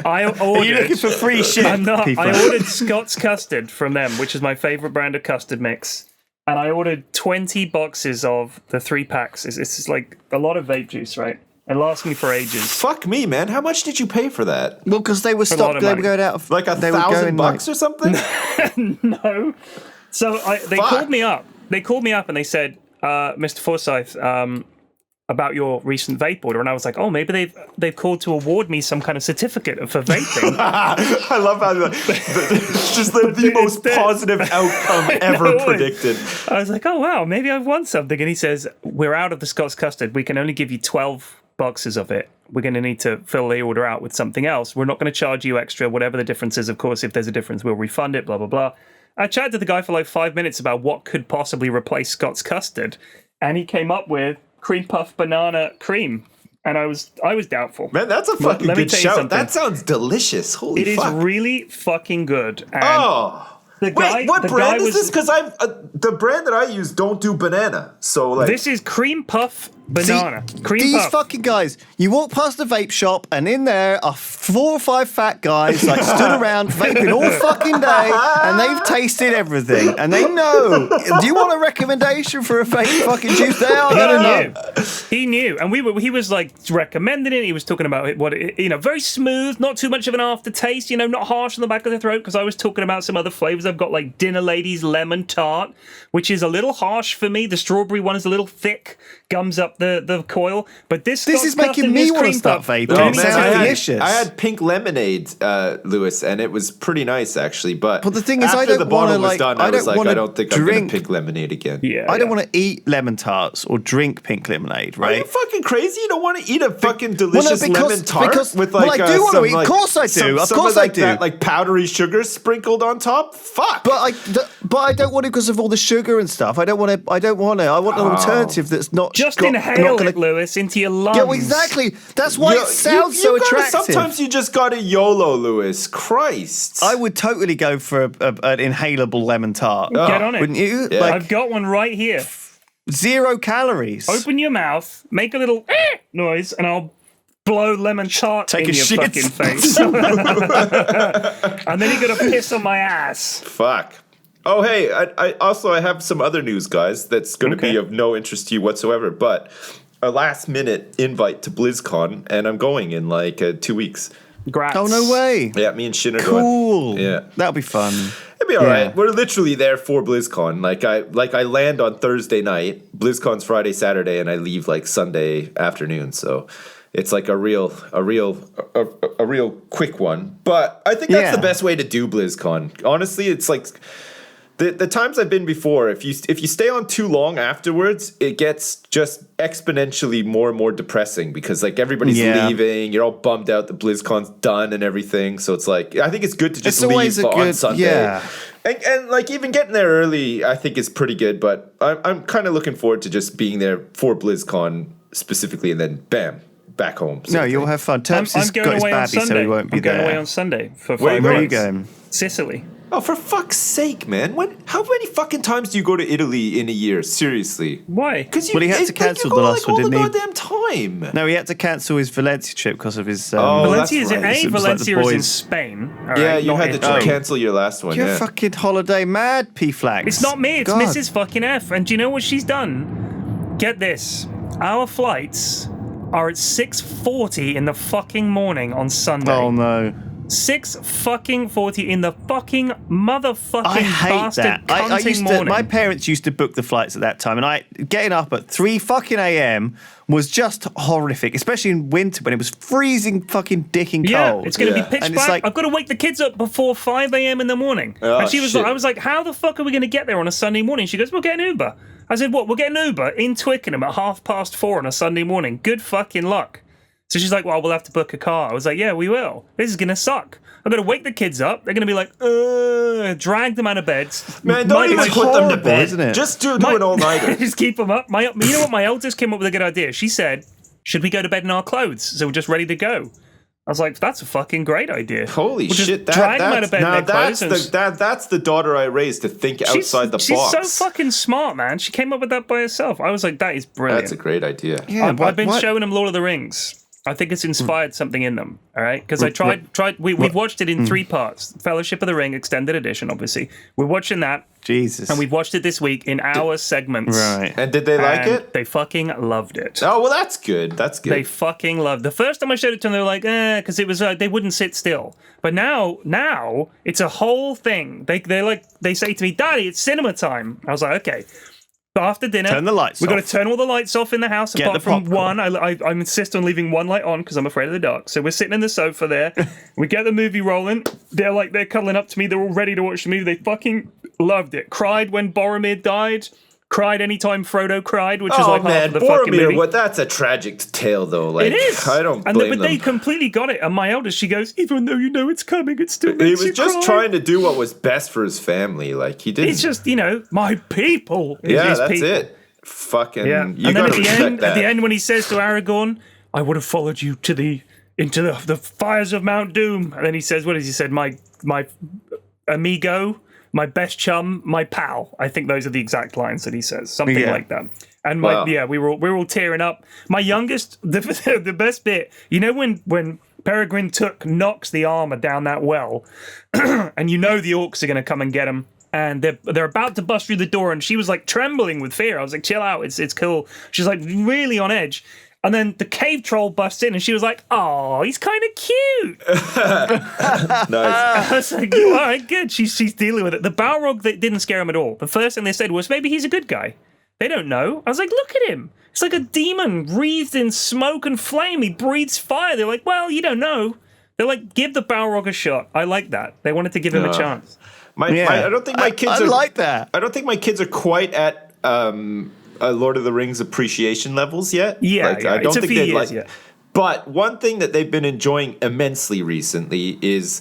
Speaker 2: I ordered.
Speaker 1: Are you looking for free shit?
Speaker 2: I'm not.
Speaker 1: people?
Speaker 2: I ordered Scott's custard from them, which is my favorite brand of custard mix. And I ordered 20 boxes of the 3 packs. It's like a lot of vape juice, right? It lasts me for ages.
Speaker 3: Fuck me, man. How much did you pay for that?
Speaker 1: Well, because they were
Speaker 2: lot
Speaker 1: stopped.
Speaker 2: of
Speaker 1: They were
Speaker 2: money.
Speaker 1: going out of
Speaker 3: Like
Speaker 1: they were going,
Speaker 3: $1,000 or something?
Speaker 2: No. So they
Speaker 3: Fuck.
Speaker 2: called me up. They called me up and they said, Mr. Forsyth, about your recent vape order. And I was like, oh, maybe they've called to award me some kind of certificate for vaping.
Speaker 3: I love how it's just the most positive outcome ever
Speaker 2: No way.
Speaker 3: predicted.
Speaker 2: I was like, oh, wow, maybe I've won something. And he says, we're out of the Scott's custard. We can only give you 12 boxes of it. We're going to need to fill the order out with something else. We're not going to charge you extra, whatever the difference is. Of course, if there's a difference, we'll refund it, blah, blah, blah. I chatted to the guy for like 5 minutes about what could possibly replace Scott's custard. And he came up with cream puff banana cream. And I was doubtful.
Speaker 3: Man, that's a fucking
Speaker 2: Let me
Speaker 3: good
Speaker 2: tell you
Speaker 3: shout.
Speaker 2: something.
Speaker 3: That sounds delicious. Holy
Speaker 2: It is
Speaker 3: fuck.
Speaker 2: really fucking good. And
Speaker 3: Oh.
Speaker 2: the guy,
Speaker 3: Wait, what
Speaker 2: the
Speaker 3: brand
Speaker 2: guy
Speaker 3: is this? Because the brand that I use don't do banana. So like
Speaker 2: This is cream puff banana. Cream
Speaker 1: These
Speaker 2: puff.
Speaker 1: fucking guys, you walk past the vape shop and in there are 4 or 5 fat guys like stood around vaping all fucking day and they've tasted everything and they know. Do you want a recommendation for a vape fucking juice? They are going to know.
Speaker 2: He knew, and he was like recommending it. He was talking about very smooth, not too much of an aftertaste, not harsh on the back of the throat. Because I was talking about some other flavors. I've got like Dinner Lady's lemon tart, which is a little harsh for me. The strawberry one is a little thick, gums up the coil. But this
Speaker 1: is making me want to start vaping.
Speaker 3: Oh,
Speaker 1: It
Speaker 3: man,
Speaker 1: sounds delicious.
Speaker 3: I had pink lemonade, Lewis, and it was pretty nice actually. But
Speaker 1: the thing is,
Speaker 3: after
Speaker 1: I don't
Speaker 3: the bottle
Speaker 1: wanna,
Speaker 3: was done,
Speaker 1: I
Speaker 3: I was
Speaker 1: don't
Speaker 3: like,
Speaker 1: wanna
Speaker 3: I don't think I'm going
Speaker 1: drink-
Speaker 3: to pick lemonade again.
Speaker 2: Yeah,
Speaker 1: I don't want to eat lemon tarts or drink pink lemonade,
Speaker 3: Are
Speaker 1: right?
Speaker 3: you fucking crazy? You don't want to eat a fucking delicious lemon tart with
Speaker 1: well,
Speaker 3: like
Speaker 1: I do want
Speaker 3: some,
Speaker 1: to eat.
Speaker 3: like,
Speaker 1: Of course I do.
Speaker 3: some-
Speaker 1: Of
Speaker 3: some
Speaker 1: course
Speaker 3: like
Speaker 1: I do.
Speaker 3: That, like powdery sugar sprinkled on top. Fuck.
Speaker 1: But I don't want it because of all the sugar and stuff. I don't want to. I want an alternative that's not
Speaker 2: Just
Speaker 1: got,
Speaker 2: inhale
Speaker 1: not gonna,
Speaker 2: it, Lewis, into your lungs.
Speaker 1: Yeah, well, exactly. That's why it sounds so
Speaker 3: gotta-
Speaker 1: attractive.
Speaker 3: Sometimes you just got to YOLO, Lewis. Christ.
Speaker 1: I would totally go for an inhalable lemon tart.
Speaker 2: Get on it.
Speaker 1: Wouldn't you?
Speaker 3: Yeah.
Speaker 1: Like
Speaker 2: I've got one right here.
Speaker 1: 0 calories.
Speaker 2: Open your mouth, make a little noise, and I'll blow lemon tart
Speaker 1: Take
Speaker 2: in
Speaker 1: a
Speaker 2: your
Speaker 1: shit.
Speaker 2: fucking face. And then you're gonna piss on my ass.
Speaker 3: Fuck. Oh, hey, I have some other news, guys, that's going to be
Speaker 2: Okay.
Speaker 3: of no interest to you whatsoever, but a last-minute invite to BlizzCon, and I'm going in like 2 weeks.
Speaker 2: Grats.
Speaker 1: Oh no way.
Speaker 3: Yeah, me and Shin are
Speaker 1: Cool.
Speaker 3: going. Yeah.
Speaker 1: That'll be fun.
Speaker 3: It'll be all right.
Speaker 1: Yeah.
Speaker 3: We're literally there for BlizzCon. Like I land on Thursday night, BlizzCon's Friday, Saturday, and I leave like Sunday afternoon, so it's like a real quick one. But I think that's
Speaker 1: Yeah.
Speaker 3: the best way to do BlizzCon. Honestly, it's like the times I've been before, if you stay on too long afterwards, it gets just exponentially more and more depressing because like everybody's
Speaker 1: Yeah.
Speaker 3: leaving, you're all bummed out that BlizzCon's done and everything. So it's like I think it's good to just
Speaker 1: It's always
Speaker 3: leave
Speaker 1: a
Speaker 3: on
Speaker 1: good-
Speaker 3: Sunday.
Speaker 1: yeah.
Speaker 3: And like even getting there early, I think is pretty good. But I'm kind of looking forward to just being there for BlizzCon specifically, and then bam, back home.
Speaker 1: No, you'll have fun.
Speaker 2: I'm
Speaker 1: Terps has
Speaker 2: going
Speaker 1: got his
Speaker 2: away on
Speaker 1: babby,
Speaker 2: Sunday.
Speaker 1: so he won't be
Speaker 2: I'm going
Speaker 1: there.
Speaker 2: away on Sunday for
Speaker 3: Where
Speaker 2: 5
Speaker 3: you
Speaker 1: Where are you
Speaker 2: days.
Speaker 1: going?
Speaker 2: Sicily.
Speaker 3: Oh, for fuck's sake, man! How many fucking times do you go to Italy in a year? Seriously?
Speaker 2: Why?
Speaker 3: Because
Speaker 1: Well, he had to cancel the last one,
Speaker 3: all
Speaker 1: didn't he?
Speaker 3: the goddamn time.
Speaker 1: No, he had to cancel his Valencia trip because of his.
Speaker 3: Oh,
Speaker 2: Valencia is
Speaker 3: that's right.
Speaker 1: It was like the
Speaker 2: Valencia is in
Speaker 1: boys.
Speaker 2: Spain. all
Speaker 3: Yeah,
Speaker 2: right,
Speaker 3: you
Speaker 2: not
Speaker 3: had to
Speaker 2: Italy.
Speaker 3: cancel your last one.
Speaker 1: You're
Speaker 3: Yeah.
Speaker 1: fucking holiday mad, P-Flags.
Speaker 2: It's not me, it's
Speaker 1: God.
Speaker 2: Mrs. fucking F. And do you know what she's done? Get this. Our flights are at 6:40 in the fucking morning on Sunday.
Speaker 1: Oh no.
Speaker 2: 6:40 in the fucking motherfucking
Speaker 1: I hate
Speaker 2: bastard
Speaker 1: that. I
Speaker 2: cunting
Speaker 1: used to.
Speaker 2: morning.
Speaker 1: My parents used to book the flights at that time, and getting up at 3 fucking a.m. was just horrific, especially in winter when it was freezing fucking dicking
Speaker 2: Yeah,
Speaker 1: cold.
Speaker 2: it's going to
Speaker 3: Yeah.
Speaker 2: be pitch
Speaker 1: And it's
Speaker 2: black.
Speaker 1: like-
Speaker 2: I've got to wake the kids up before 5 a.m. in the morning.
Speaker 3: Oh,
Speaker 2: and she was
Speaker 3: shit.
Speaker 2: like, I was like, how the fuck are we going to get there on a Sunday morning? She goes, we'll get an Uber. I said, what? We'll get an Uber in Twickenham at 4:30 on a Sunday morning. Good fucking luck. So she's like, well, we'll have to book a car. I was like, yeah, we will. This is going to suck. I've got to wake the kids up. They're going to be like, drag them out of bed.
Speaker 3: Man, don't even
Speaker 1: it's
Speaker 3: put them to
Speaker 1: horrible,
Speaker 3: bed.
Speaker 1: isn't it?
Speaker 3: Just do an all-nighter.
Speaker 2: Just keep them up. You know what? My eldest came up with a good idea. She said, should we go to bed in our clothes? So we're just ready to go. I was like, that's a fucking great idea.
Speaker 3: Holy
Speaker 2: We'll just
Speaker 3: shit!
Speaker 2: drag them out of bed in their clothes.
Speaker 3: That's the daughter I raised to think outside the
Speaker 2: she's
Speaker 3: box.
Speaker 2: so fucking smart, man. She came up with that by herself. I was like, that is brilliant.
Speaker 3: That's a great idea.
Speaker 1: Yeah,
Speaker 2: I've been
Speaker 1: what-
Speaker 2: showing them Lord of the Rings. I think it's inspired something in them. All right, because I tried. We've watched it in 3 parts. Fellowship of the Ring extended edition, obviously. We're watching that,
Speaker 1: Jesus.
Speaker 2: and we've watched it this week in our segments.
Speaker 1: Right.
Speaker 3: And did they like
Speaker 2: And
Speaker 3: it?
Speaker 2: They fucking loved it.
Speaker 3: Oh well, that's good. That's good.
Speaker 2: They fucking loved. The first time I showed it to them, they were like, because it was they wouldn't sit still. But now it's a whole thing. They say to me, Daddy, it's cinema time. I was like, okay. But after dinner,
Speaker 1: Turn the lights
Speaker 2: we've got
Speaker 1: off.
Speaker 2: to turn all the lights off in the house,
Speaker 1: Get
Speaker 2: apart
Speaker 1: the
Speaker 2: from
Speaker 1: popcorn.
Speaker 2: one. I insist on leaving one light on because I'm afraid of the dark. So we're sitting in the sofa there. We get the movie rolling. They're cuddling up to me. They're all ready to watch the movie. They fucking loved it. Cried when Boromir died. Cried anytime Frodo cried, which was
Speaker 3: oh
Speaker 2: like half
Speaker 3: man,
Speaker 2: of the fucking movie.
Speaker 3: Boromir, that's a tragic tale though. Like,
Speaker 2: It is.
Speaker 3: I don't
Speaker 2: and
Speaker 3: blame
Speaker 2: but they
Speaker 3: them.
Speaker 2: completely got it. And my eldest, she goes, even though you know it's coming, it still makes
Speaker 3: He
Speaker 2: you
Speaker 3: was just
Speaker 2: cry.
Speaker 3: trying to do what was best for his family. Like he didn't.
Speaker 2: It's just, my people. is
Speaker 3: yeah,
Speaker 2: his
Speaker 3: that's
Speaker 2: people.
Speaker 3: it. Fucking,
Speaker 2: Yeah.
Speaker 3: you
Speaker 2: And then
Speaker 3: gotta
Speaker 2: at the
Speaker 3: respect
Speaker 2: end,
Speaker 3: that.
Speaker 2: at the end, when he says to Aragorn, "I would have followed you into the fires of Mount Doom," and then he says, "What does he said? My amigo, my best chum, my pal." I think those are the exact lines that he says, something
Speaker 1: Yeah.
Speaker 2: like that. And
Speaker 3: Wow.
Speaker 2: we were all tearing up. My youngest, the best bit, when Peregrine knocks the armor down that well, and the orcs are going to come and get him. And they're about to bust through the door, and she was like trembling with fear. I was like, "Chill out, it's cool." She's like really on edge, and then the cave troll busts in, and she was like, "Oh, he's kind of cute."
Speaker 3: Nice.
Speaker 2: I was like, "All right, good." She's dealing with it. The Balrog that didn't scare him at all. The first thing they said was, "Maybe he's a good guy." They don't know. I was like, "Look at him. It's like a demon wreathed in smoke and flame. He breathes fire." They're like, "Well, you don't know." They're like, "Give the Balrog a shot." I like that. They wanted to give him a chance.
Speaker 3: I don't think my kids
Speaker 1: I
Speaker 3: are
Speaker 1: like that.
Speaker 3: I don't think my kids are quite at Lord of the Rings appreciation levels yet.
Speaker 2: Yeah,
Speaker 3: I don't
Speaker 2: it's a
Speaker 3: think
Speaker 2: few
Speaker 3: they'd
Speaker 2: years
Speaker 3: like.
Speaker 2: yet.
Speaker 3: But one thing that they've been enjoying immensely recently is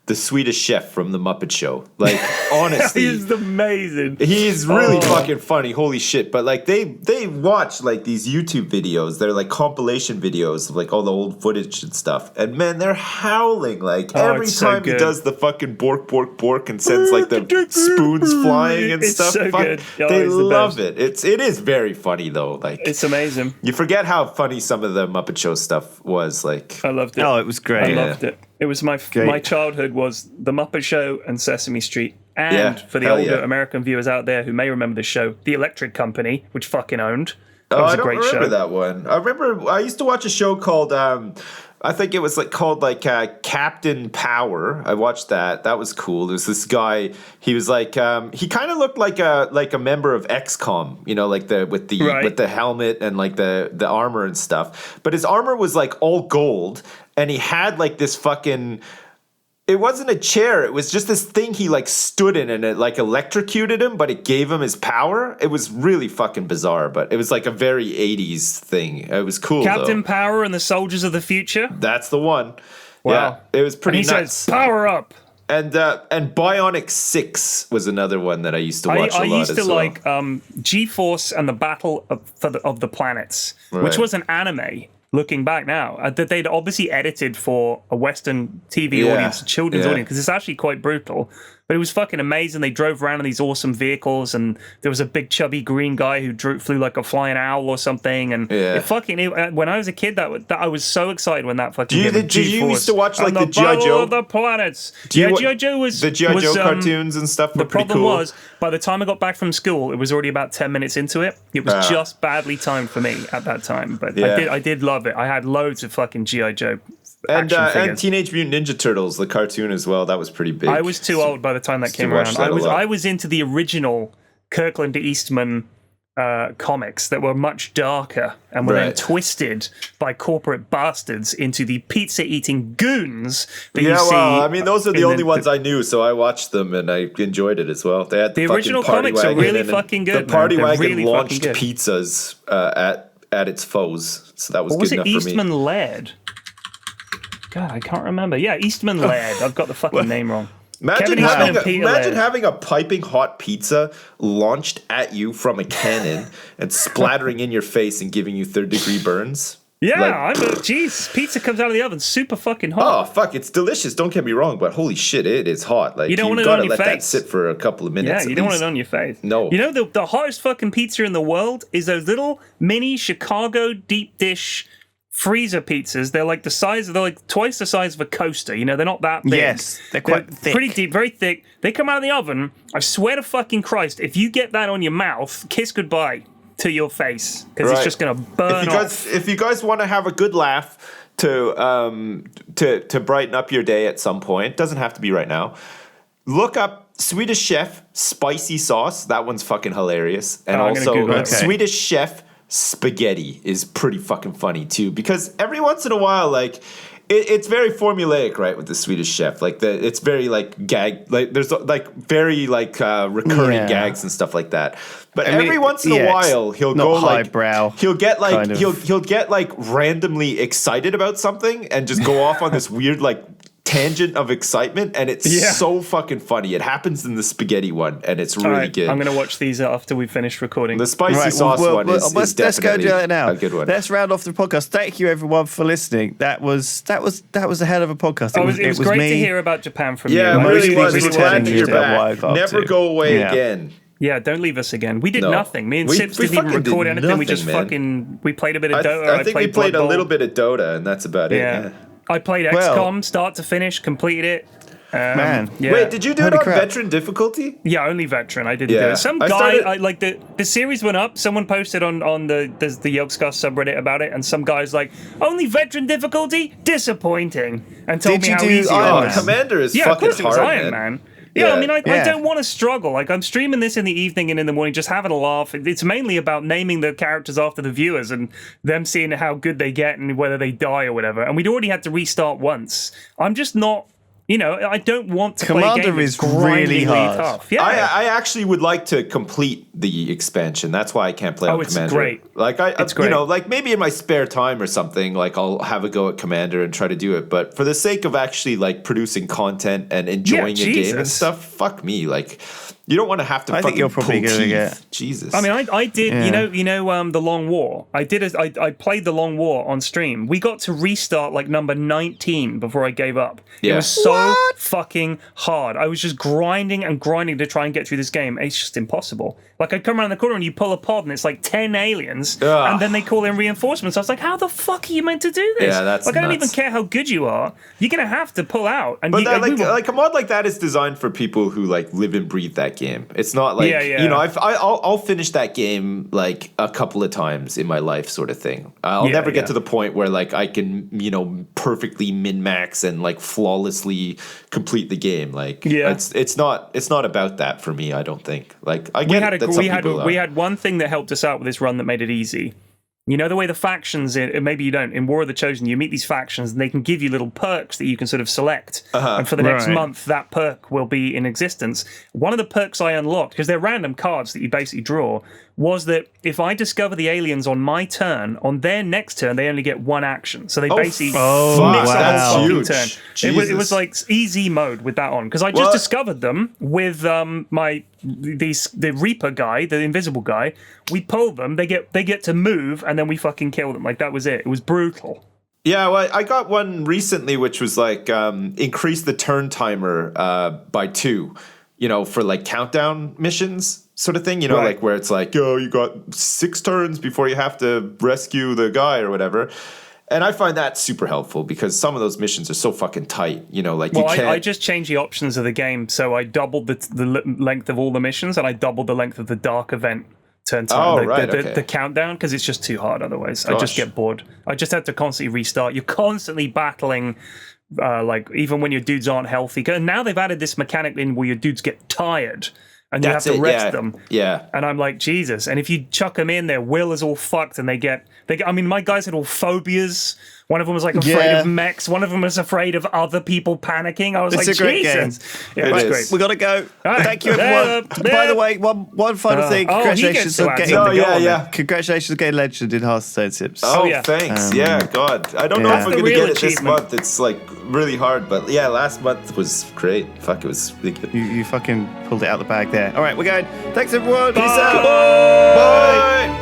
Speaker 3: the Swedish Chef from the Muppet Show. Like honestly,
Speaker 2: He's amazing.
Speaker 3: he's really fucking funny. Holy shit! But like they watch like these YouTube videos. They're like compilation videos of like all the old footage and stuff. And man, they're howling like every
Speaker 2: it's so
Speaker 3: time he
Speaker 2: good.
Speaker 3: does the fucking bork bork bork and sends like the spoons flying and
Speaker 2: It's
Speaker 3: stuff.
Speaker 2: so
Speaker 3: Fuck,
Speaker 2: good. Oh,
Speaker 3: they
Speaker 2: he's the
Speaker 3: love
Speaker 2: best.
Speaker 3: it. It is very funny though. Like
Speaker 2: It's amazing.
Speaker 3: you forget how funny some of the Muppet Show stuff was. Like
Speaker 2: I loved it.
Speaker 1: Oh, it was great.
Speaker 2: I loved it. It was my childhood was The Muppet Show and Sesame Street. And
Speaker 3: Yeah,
Speaker 2: for the
Speaker 3: hell
Speaker 2: older
Speaker 3: yeah.
Speaker 2: American viewers out there who may remember the show, The Electric Company, which fucking owned. That
Speaker 3: oh,
Speaker 2: was
Speaker 3: I
Speaker 2: a
Speaker 3: don't
Speaker 2: great
Speaker 3: remember
Speaker 2: show.
Speaker 3: that one. I remember I used to watch a show called I think it was called Captain Power. I watched that. That was cool. There's this guy. He was like he kind of looked like a member of XCOM, like with the helmet and like the armor and stuff. But his armor was like all gold, and he had like this fucking. It wasn't a chair. It was just this thing he like stood in, and it like electrocuted him, but it gave him his power. It was really fucking bizarre, but it was like a very 80s thing. It was cool.
Speaker 2: Captain
Speaker 3: though.
Speaker 2: Power and the Soldiers of the Future.
Speaker 3: That's the one.
Speaker 2: Wow.
Speaker 3: Yeah, it was pretty
Speaker 2: And he
Speaker 3: nuts.
Speaker 2: says, "Power up."
Speaker 3: And Bionic 6 was another one that I used to watch
Speaker 2: I
Speaker 3: a lot
Speaker 2: used to
Speaker 3: as well.
Speaker 2: like G-Force and the Battle of the Planets, which
Speaker 3: Right.
Speaker 2: was an anime. Looking back now, that they'd obviously edited for a Western TV
Speaker 3: Yeah,
Speaker 2: audience, a children's
Speaker 3: yeah.
Speaker 2: audience, because it's actually quite brutal. But it was fucking amazing. They drove around in these awesome vehicles, and there was a big chubby green guy who flew like a flying owl or something. And when I was a kid, that I was so excited when that fucking.
Speaker 3: Did you used to watch like the G.I. Joe?
Speaker 2: Of the planets. G.I. Joe was
Speaker 3: the G.I. Joe cartoons and stuff.
Speaker 2: The
Speaker 3: were pretty
Speaker 2: problem
Speaker 3: cool.
Speaker 2: was, by the time I got back from school, it was already about 10 minutes into it. It was just badly timed for me at that time. But I did love it. I had loads of fucking G.I. Joe
Speaker 3: and Teenage Mutant Ninja Turtles, the cartoon as well. That was pretty big.
Speaker 2: I was too old by the time that came around. I was into the original Kirkland Eastman comics that were much darker and were then twisted by corporate bastards into the pizza-eating goons that you see.
Speaker 3: I mean, those are the only ones I knew, so I watched them and I enjoyed it as well. They had
Speaker 2: the original comics are really fucking good.
Speaker 3: The Party Wagon
Speaker 2: really
Speaker 3: launched pizzas at its foes, so that was good enough for me.
Speaker 2: Was it Eastman Laird? God, I can't remember. Yeah, Eastman Laird. I've got the fucking name wrong.
Speaker 3: Imagine having a piping hot pizza launched at you from a cannon and splattering in your face and giving you third-degree burns.
Speaker 2: Yeah, pizza comes out of the oven super fucking hot.
Speaker 3: Oh, fuck, it's delicious, don't get me wrong, but holy shit, it is hot. Like,
Speaker 2: you don't want it
Speaker 3: gotta
Speaker 2: on your
Speaker 3: let
Speaker 2: face.
Speaker 3: that sit for a couple of minutes.
Speaker 2: Yeah, you don't want it on your face.
Speaker 3: No.
Speaker 2: You know, the hottest fucking pizza in the world is those little mini Chicago deep dish freezer pizzas. They're like twice the size of a coaster. You know, they're not that big.
Speaker 1: Yes, they're quite thick.
Speaker 2: Pretty deep, very thick. They come out of the oven. I swear to fucking Christ, if you get that on your mouth, kiss goodbye to your face, because it's just gonna burn off.
Speaker 3: If you guys want to have a good laugh to brighten up your day at some point, doesn't have to be right now, look up Swedish Chef spicy sauce. That one's fucking hilarious. And also Swedish Chef spaghetti is pretty fucking funny too, because every once in a while, like, it's very formulaic, right, with the Swedish Chef. Like, it's very like gag, like there's like very like recurring gags and stuff like that. But every once in a while, he'll go like
Speaker 1: highbrow.
Speaker 3: He'll get like he'll get like randomly excited about something and just go off on this weird like tangent of excitement, and it's so fucking funny. It happens in the spaghetti one, and it's really good.
Speaker 2: I'm gonna watch these after we finish recording.
Speaker 3: The spicy sauce one is
Speaker 1: let's go do that now.
Speaker 3: A good one.
Speaker 1: Let's round off the podcast. Thank you everyone for listening. That was a hell of a podcast.
Speaker 2: It was great to hear about Japan from you.
Speaker 3: Yeah, it really was.
Speaker 1: Really
Speaker 3: We're glad that you're back. Never go away again.
Speaker 2: Yeah, don't leave us again. We did nothing. Me and Sips didn't even record anything. We just we played a bit of Dota.
Speaker 3: I think we played a little bit of Dota, and that's about it. Yeah.
Speaker 2: I played XCOM, start to finish, completed it.
Speaker 3: Wait, did you do it on veteran difficulty?
Speaker 2: Yeah, only veteran. I didn't do it. Some guy, the series went up. Someone posted on the Yogscast subreddit about it, and some guy's like, only veteran difficulty? Disappointing. And told me how easy it was.
Speaker 3: Commander is fucking hard,
Speaker 2: of course it was Iron Man. Yeah, I mean, I don't want to struggle. Like, I'm streaming this in the evening and in the morning, just having a laugh. It's mainly about naming the characters after the viewers and them seeing how good they get and whether they die or whatever. And we'd already had to restart once. I'm just not... I don't want to play a game that's
Speaker 1: really hard.
Speaker 2: Tough. Yeah.
Speaker 3: I actually would like to complete the expansion. That's why I can't play on Commander.
Speaker 2: It's great.
Speaker 3: Like, it's great. Like maybe in my spare time or something, like I'll have a go at Commander and try to do it. But for the sake of actually like producing content and enjoying a game and stuff, fuck me. Like, you don't want to have to.
Speaker 1: I think you're probably going to get
Speaker 3: Jesus.
Speaker 2: I mean, I did. Yeah. The Long War. I played the Long War on stream. We got to restart like number 19 before I gave up.
Speaker 3: Yeah.
Speaker 2: It was so fucking hard. I was just grinding and grinding to try and get through this game. It's just impossible. Like, I'd come around the corner and you pull a pod and it's like 10 aliens, and then they call in reinforcements. I was like, how the fuck are you meant to do this?
Speaker 3: Yeah, that's
Speaker 2: like, I don't even care how good you are. You're gonna have to pull out. And
Speaker 3: but like a mod like that is designed for people who like live and breathe that game. It's not like I'll finish that game like a couple of times in my life, sort of thing. I'll never get to the point where like I can perfectly min max and like flawlessly complete the game. Like it's not about that for me. I don't think. Like I get that
Speaker 2: we had one thing that helped us out with this run that made it easy. You know the way the factions, maybe you don't, in War of the Chosen, you meet these factions and they can give you little perks that you can sort of select. And for the next month, that perk will be in existence. One of the perks I unlocked, because they're random cards that you basically draw, was that if I discover the aliens on my turn, on their next turn, they only get one action. So they basically mix the whole fucking turn. It was like easy mode with that on, because I just discovered them with the Reaper guy, the invisible guy. We pull them, they get to move, and then we fucking kill them. Like, that was it. It was brutal.
Speaker 3: Yeah, well, I got one recently which was like increase the turn timer by 2. for like countdown missions sort of thing,
Speaker 2: Right.
Speaker 3: like where it's like, yo, you got 6 turns before you have to rescue the guy or whatever. And I find that super helpful because some of those missions are so fucking tight, like
Speaker 2: Well,
Speaker 3: you can't.
Speaker 2: I just changed the options of the game, so I doubled the length of all the missions, and I doubled the length of the dark event turn time,
Speaker 3: Oh, right, okay.
Speaker 2: the countdown, because it's just too hard otherwise. I just
Speaker 3: Gosh.
Speaker 2: get bored. I just had to constantly restart. You're constantly battling, like even when your dudes aren't healthy. And now they've added this mechanic in where your dudes get tired. And you
Speaker 3: That's
Speaker 2: have to
Speaker 3: it,
Speaker 2: rest
Speaker 3: yeah.
Speaker 2: them.
Speaker 3: Yeah.
Speaker 2: And I'm like, Jesus. And if you chuck them in, their will is all fucked and they get I mean, my guys had all phobias. One of them was like afraid
Speaker 1: Yeah.
Speaker 2: of mechs. One of them was afraid of other people panicking. I was
Speaker 1: It's
Speaker 2: like,
Speaker 1: a great
Speaker 2: Jesus. Yeah,
Speaker 3: It
Speaker 2: it's
Speaker 3: is.
Speaker 2: great.
Speaker 1: We got to go.
Speaker 2: All right.
Speaker 1: Thank you, everyone. By the way, one final thing.
Speaker 2: oh, he
Speaker 1: Congratulations
Speaker 2: gets to
Speaker 1: on
Speaker 2: add
Speaker 1: getting.
Speaker 2: something.
Speaker 3: Oh,
Speaker 2: Go on,
Speaker 3: yeah.
Speaker 1: Congratulations on getting Legend in Hearthstone Tips.
Speaker 3: Oh,
Speaker 2: yeah.
Speaker 3: thanks. Yeah, God. I don't know
Speaker 1: Yeah.
Speaker 3: if I'm
Speaker 2: That's
Speaker 3: going
Speaker 2: the
Speaker 3: to get
Speaker 2: real
Speaker 3: it this
Speaker 2: achievement.
Speaker 3: month. It's like really hard. But yeah, last month was great. Fuck, it was really good.
Speaker 1: You fucking pulled it out the bag there. All right, we're going. Thanks, everyone. Peace
Speaker 2: Bye.
Speaker 1: out.
Speaker 3: Bye.